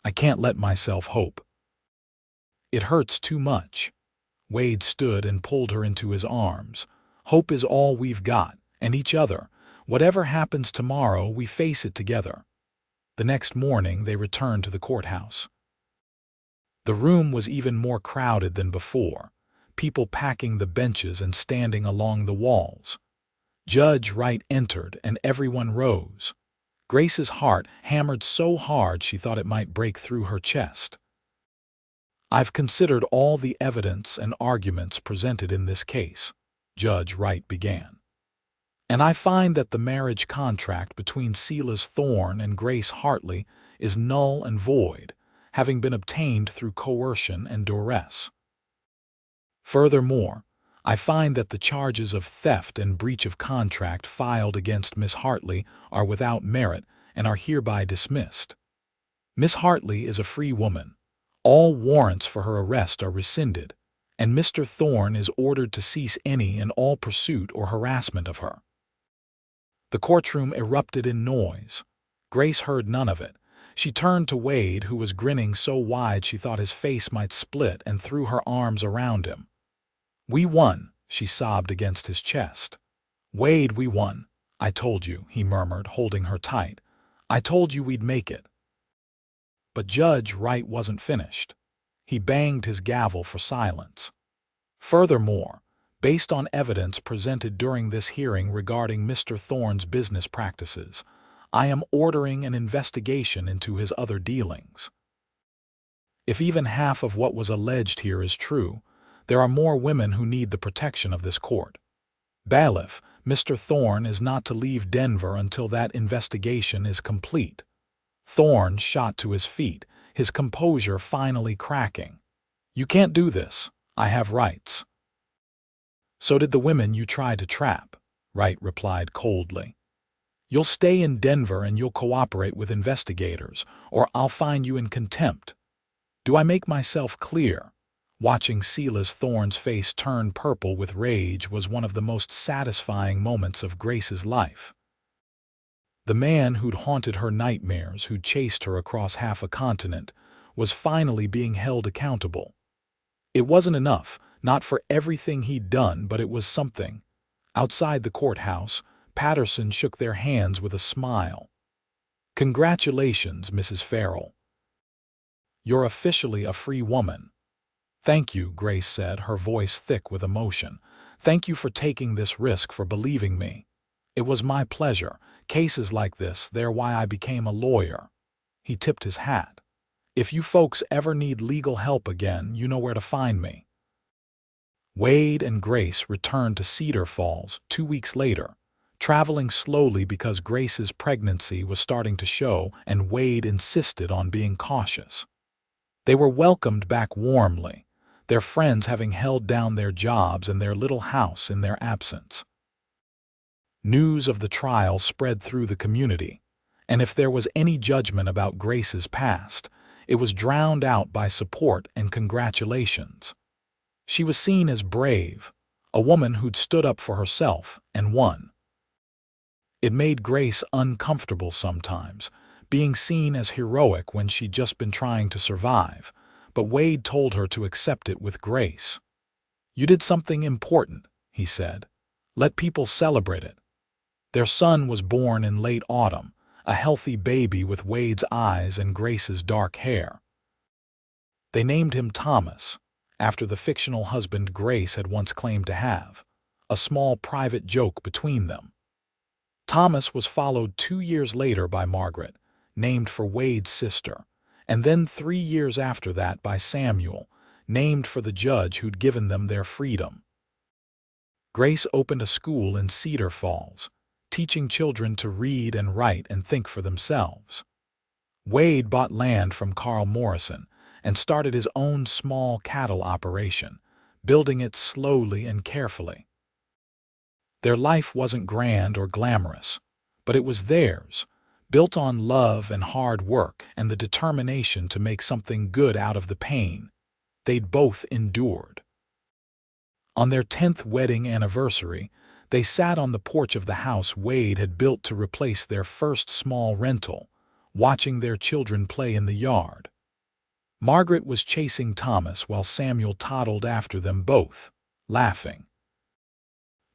I can't let myself hope. It hurts too much. Wade stood and pulled her into his arms. Hope is all we've got, and each other. Whatever happens tomorrow, we face it together. The next morning, they returned to the courthouse. The room was even more crowded than before, people packing the benches and standing along the walls. Judge Wright entered, and everyone rose. Grace's heart hammered so hard she thought it might break through her chest. I've considered all the evidence and arguments presented in this case, Judge Wright began. And I find that the marriage contract between Silas Thorne and Grace Hartley is null and void, having been obtained through coercion and duress. Furthermore, I find that the charges of theft and breach of contract filed against Miss Hartley are without merit and are hereby dismissed. Miss Hartley is a free woman. All warrants for her arrest are rescinded, and Mr. Thorne is ordered to cease any and all pursuit or harassment of her. The courtroom erupted in noise. Grace heard none of it. She turned to Wade, who was grinning so wide she thought his face might split, and threw her arms around him. We won, she sobbed against his chest. Wade, we won. I told you, he murmured, holding her tight. I told you we'd make it. But Judge Wright wasn't finished. He banged his gavel for silence. Furthermore, based on evidence presented during this hearing regarding Mr. Thorne's business practices, I am ordering an investigation into his other dealings. If even half of what was alleged here is true, There are more women who need the protection of this court. Bailiff, Mr. Thorne is not to leave Denver until that investigation is complete." Thorne shot to his feet, his composure finally cracking. "You can't do this. I have rights." "So did the women you tried to trap," Wright replied coldly. "You'll stay in Denver and you'll cooperate with investigators, or I'll find you in contempt. Do I make myself clear?" Watching Silas Thorne's face turn purple with rage was one of the most satisfying moments of Grace's life. The man who'd haunted her nightmares, who'd chased her across half a continent, was finally being held accountable. It wasn't enough, not for everything he'd done, but it was something. Outside the courthouse, Patterson shook their hands with a smile. "Congratulations, Mrs. Farrell. You're officially a free woman." "Thank you," Grace said, her voice thick with emotion. "Thank you for taking this risk, for believing me. It was my pleasure. Cases like this, they're why I became a lawyer." He tipped his hat. "If you folks ever need legal help again, you know where to find me." Wade and Grace returned to Cedar Falls 2 weeks later, traveling slowly because Grace's pregnancy was starting to show and Wade insisted on being cautious. They were welcomed back warmly, their friends having held down their jobs and their little house in their absence. News of the trial spread through the community, and if there was any judgment about Grace's past, it was drowned out by support and congratulations. She was seen as brave, a woman who'd stood up for herself and won. It made Grace uncomfortable sometimes, being seen as heroic when she'd just been trying to survive, but Wade told her to accept it with grace. "You did something important," he said. "Let people celebrate it." Their son was born in late autumn, a healthy baby with Wade's eyes and Grace's dark hair. They named him Thomas, after the fictional husband Grace had once claimed to have, a small private joke between them. Thomas was followed 2 years later by Margaret, named for Wade's sister, and then 3 years after that by Samuel, named for the judge who'd given them their freedom. Grace opened a school in Cedar Falls, teaching children to read and write and think for themselves. Wade bought land from Carl Morrison and started his own small cattle operation, building it slowly and carefully. Their life wasn't grand or glamorous, but it was theirs, built on love and hard work and the determination to make something good out of the pain they'd both endured. On their 10th wedding anniversary, they sat on the porch of the house Wade had built to replace their first small rental, watching their children play in the yard. Margaret was chasing Thomas while Samuel toddled after them both, laughing.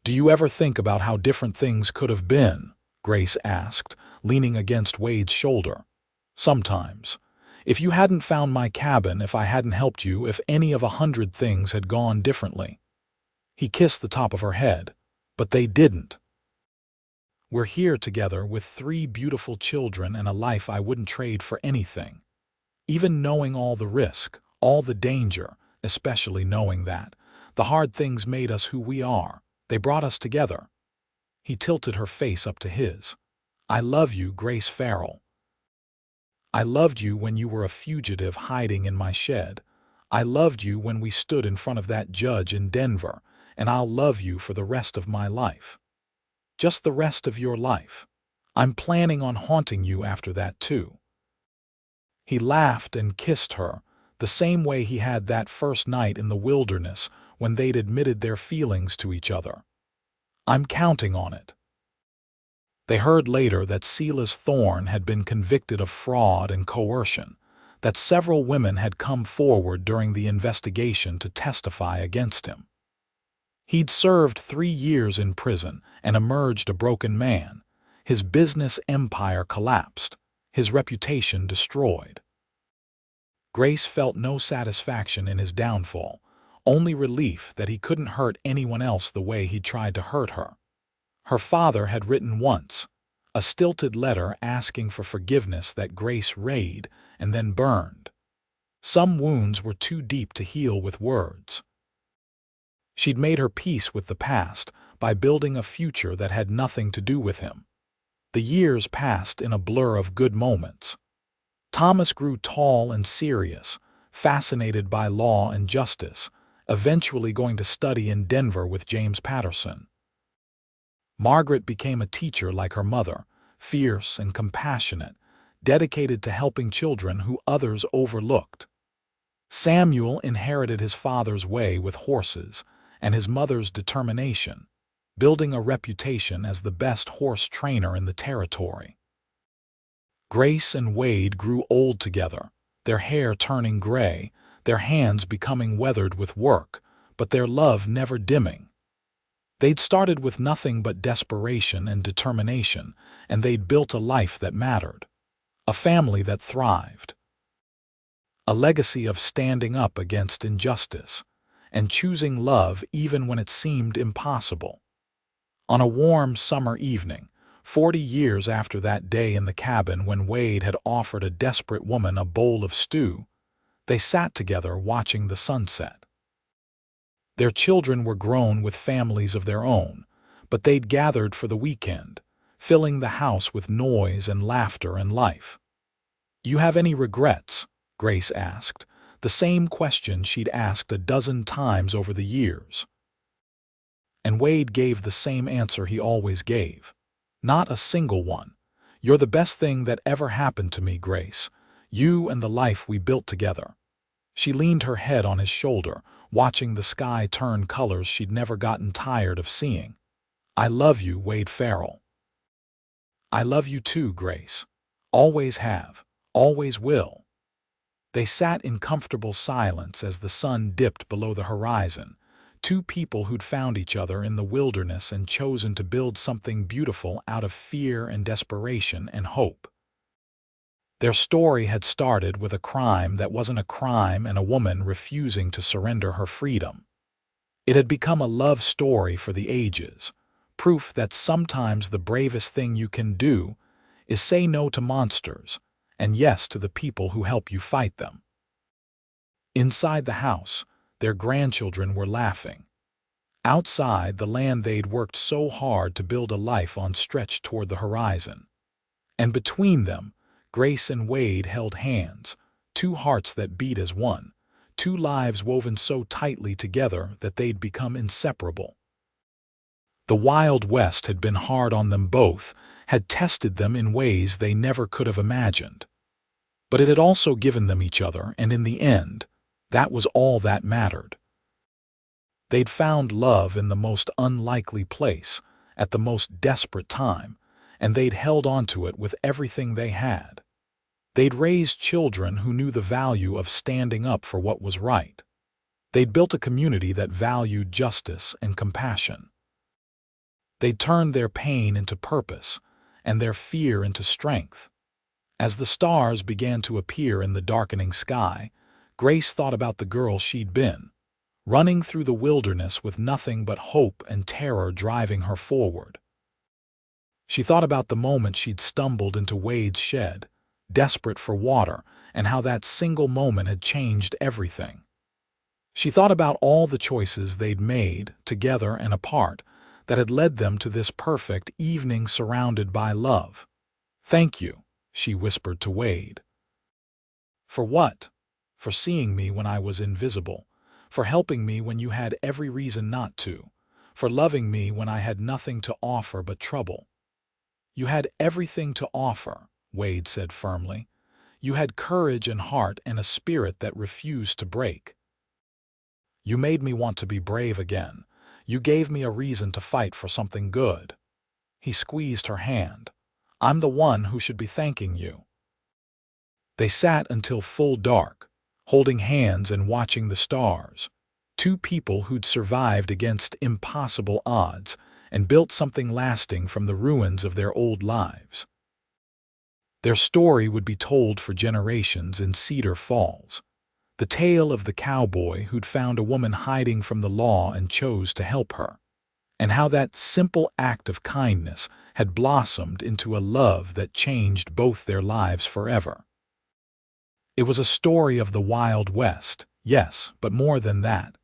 "Do you ever think about how different things could have been?" Grace asked, leaning against Wade's shoulder. "Sometimes. If you hadn't found my cabin, if I hadn't helped you, if any of 100 things had gone differently." He kissed the top of her head, but they didn't. "We're here together with 3 beautiful children and a life I wouldn't trade for anything. Even knowing all the risk, all the danger, especially knowing that the hard things made us who we are, they brought us together." He tilted her face up to his. "I love you, Grace Farrell. I loved you when you were a fugitive hiding in my shed. I loved you when we stood in front of that judge in Denver, and I'll love you for the rest of my life. Just the rest of your life. I'm planning on haunting you after that too." He laughed and kissed her, the same way he had that first night in the wilderness when they'd admitted their feelings to each other. "I'm counting on it." They heard later that Silas Thorne had been convicted of fraud and coercion, that several women had come forward during the investigation to testify against him. He'd served 3 years in prison and emerged a broken man. His business empire collapsed, his reputation destroyed. Grace felt no satisfaction in his downfall, only relief that he couldn't hurt anyone else the way he'd tried to hurt her. Her father had written once, a stilted letter asking for forgiveness that Grace read and then burned. Some wounds were too deep to heal with words. She'd made her peace with the past by building a future that had nothing to do with him. The years passed in a blur of good moments. Thomas grew tall and serious, fascinated by law and justice, eventually going to study in Denver with James Patterson. Margaret became a teacher like her mother, fierce and compassionate, dedicated to helping children who others overlooked. Samuel inherited his father's way with horses and his mother's determination, building a reputation as the best horse trainer in the territory. Grace and Wade grew old together, their hair turning gray, their hands becoming weathered with work, but their love never dimming. They'd started with nothing but desperation and determination, and they'd built a life that mattered, a family that thrived, a legacy of standing up against injustice and choosing love even when it seemed impossible. On a warm summer evening, 40 years after that day in the cabin when Wade had offered a desperate woman a bowl of stew, they sat together watching the sunset. Their children were grown with families of their own, but they'd gathered for the weekend, filling the house with noise and laughter and life. "You have any regrets?" Grace asked, the same question she'd asked a dozen times over the years. And Wade gave the same answer he always gave. "Not a single one. You're the best thing that ever happened to me, Grace. You and the life we built together." She leaned her head on his shoulder, watching the sky turn colors she'd never gotten tired of seeing. "I love you, Wade Farrell." "I love you too, Grace. Always have, always will." They sat in comfortable silence as the sun dipped below the horizon, two people who'd found each other in the wilderness and chosen to build something beautiful out of fear and desperation and hope. Their story had started with a crime that wasn't a crime and a woman refusing to surrender her freedom. It had become a love story for the ages, proof that sometimes the bravest thing you can do is say no to monsters and yes to the people who help you fight them. Inside the house, their grandchildren were laughing. Outside, the land they'd worked so hard to build a life on stretched toward the horizon. And between them, Grace and Wade held hands, two hearts that beat as one, two lives woven so tightly together that they'd become inseparable. The Wild West had been hard on them both, had tested them in ways they never could have imagined. But it had also given them each other, and in the end, that was all that mattered. They'd found love in the most unlikely place, at the most desperate time, and they'd held on to it with everything they had. They'd raised children who knew the value of standing up for what was right. They'd built a community that valued justice and compassion. They'd turned their pain into purpose and their fear into strength. As the stars began to appear in the darkening sky, Grace thought about the girl she'd been, running through the wilderness with nothing but hope and terror driving her forward. She thought about the moment she'd stumbled into Wade's shed, desperate for water, and how that single moment had changed everything. She thought about all the choices they'd made, together and apart, that had led them to this perfect evening surrounded by love. "Thank you," she whispered to Wade. "For what?" "For seeing me when I was invisible, for helping me when you had every reason not to, for loving me when I had nothing to offer but trouble." "You had everything to offer," Wade said firmly. "You had courage and heart and a spirit that refused to break. You made me want to be brave again. You gave me a reason to fight for something good." He squeezed her hand. "I'm the one who should be thanking you." They sat until full dark, holding hands and watching the stars, two people who'd survived against impossible odds and built something lasting from the ruins of their old lives. Their story would be told for generations in Cedar Falls, the tale of the cowboy who'd found a woman hiding from the law and chose to help her, and how that simple act of kindness had blossomed into a love that changed both their lives forever. It was a story of the Wild West, yes, but more than that.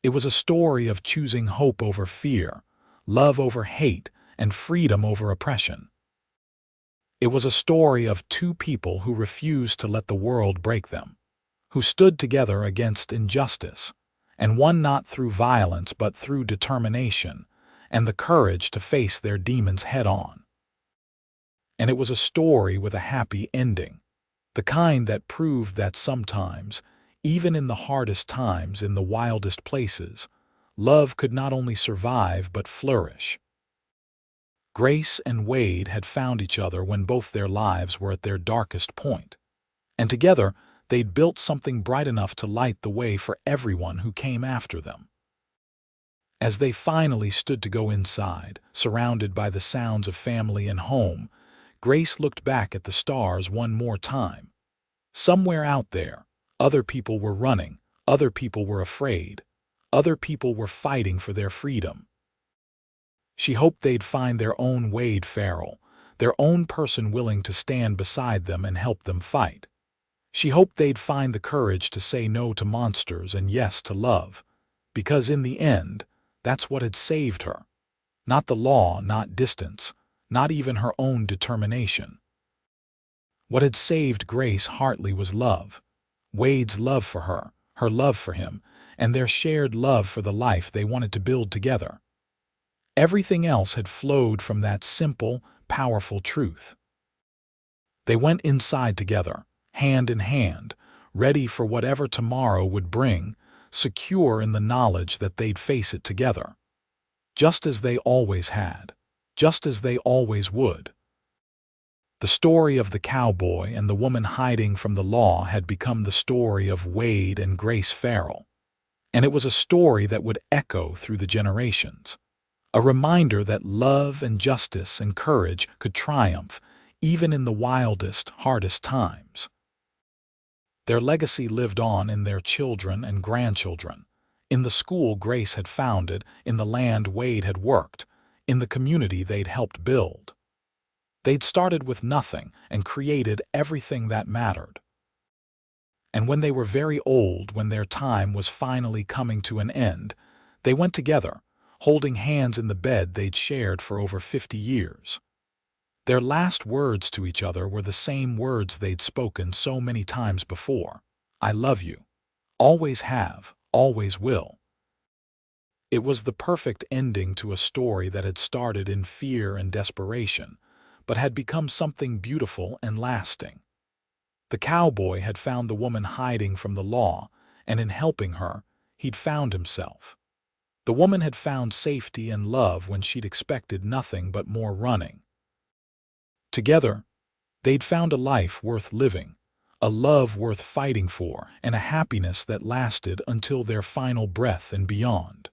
It was a story of choosing hope over fear, love over hate, and freedom over oppression. It was a story of two people who refused to let the world break them, who stood together against injustice, and won not through violence but through determination and the courage to face their demons head-on. And it was a story with a happy ending, the kind that proved that sometimes, even in the hardest times, in the wildest places, love could not only survive but flourish. Grace and Wade had found each other when both their lives were at their darkest point, and together they'd built something bright enough to light the way for everyone who came after them. As they finally stood to go inside, surrounded by the sounds of family and home, Grace looked back at the stars one more time. Somewhere out there, other people were running, other people were afraid, other people were fighting for their freedom. She hoped they'd find their own Wade Farrell, their own person willing to stand beside them and help them fight. She hoped they'd find the courage to say no to monsters and yes to love, because in the end, that's what had saved her. Not the law, not distance, not even her own determination. What had saved Grace Hartley was love, Wade's love for her love for him, and their shared love for the life they wanted to build together. Everything else had flowed from that simple, powerful truth. They went inside together, hand in hand, ready for whatever tomorrow would bring, secure in the knowledge that they'd face it together. Just as they always had, just as they always would. The story of the cowboy and the woman hiding from the law had become the story of Wade and Grace Farrell. And it was a story that would echo through the generations. A reminder that love and justice and courage could triumph even in the wildest, hardest times. Their legacy lived on in their children and grandchildren, in the school Grace had founded, in the land Wade had worked, in the community they'd helped build. They'd started with nothing and created everything that mattered. And when they were very old, when their time was finally coming to an end, they went together, holding hands in the bed they'd shared for over 50 years. Their last words to each other were the same words they'd spoken so many times before. I love you. Always have, always will. It was the perfect ending to a story that had started in fear and desperation, but had become something beautiful and lasting. The cowboy had found the woman hiding from the law, and in helping her, he'd found himself. The woman had found safety and love when she'd expected nothing but more running. Together, they'd found a life worth living, a love worth fighting for, and a happiness that lasted until their final breath and beyond.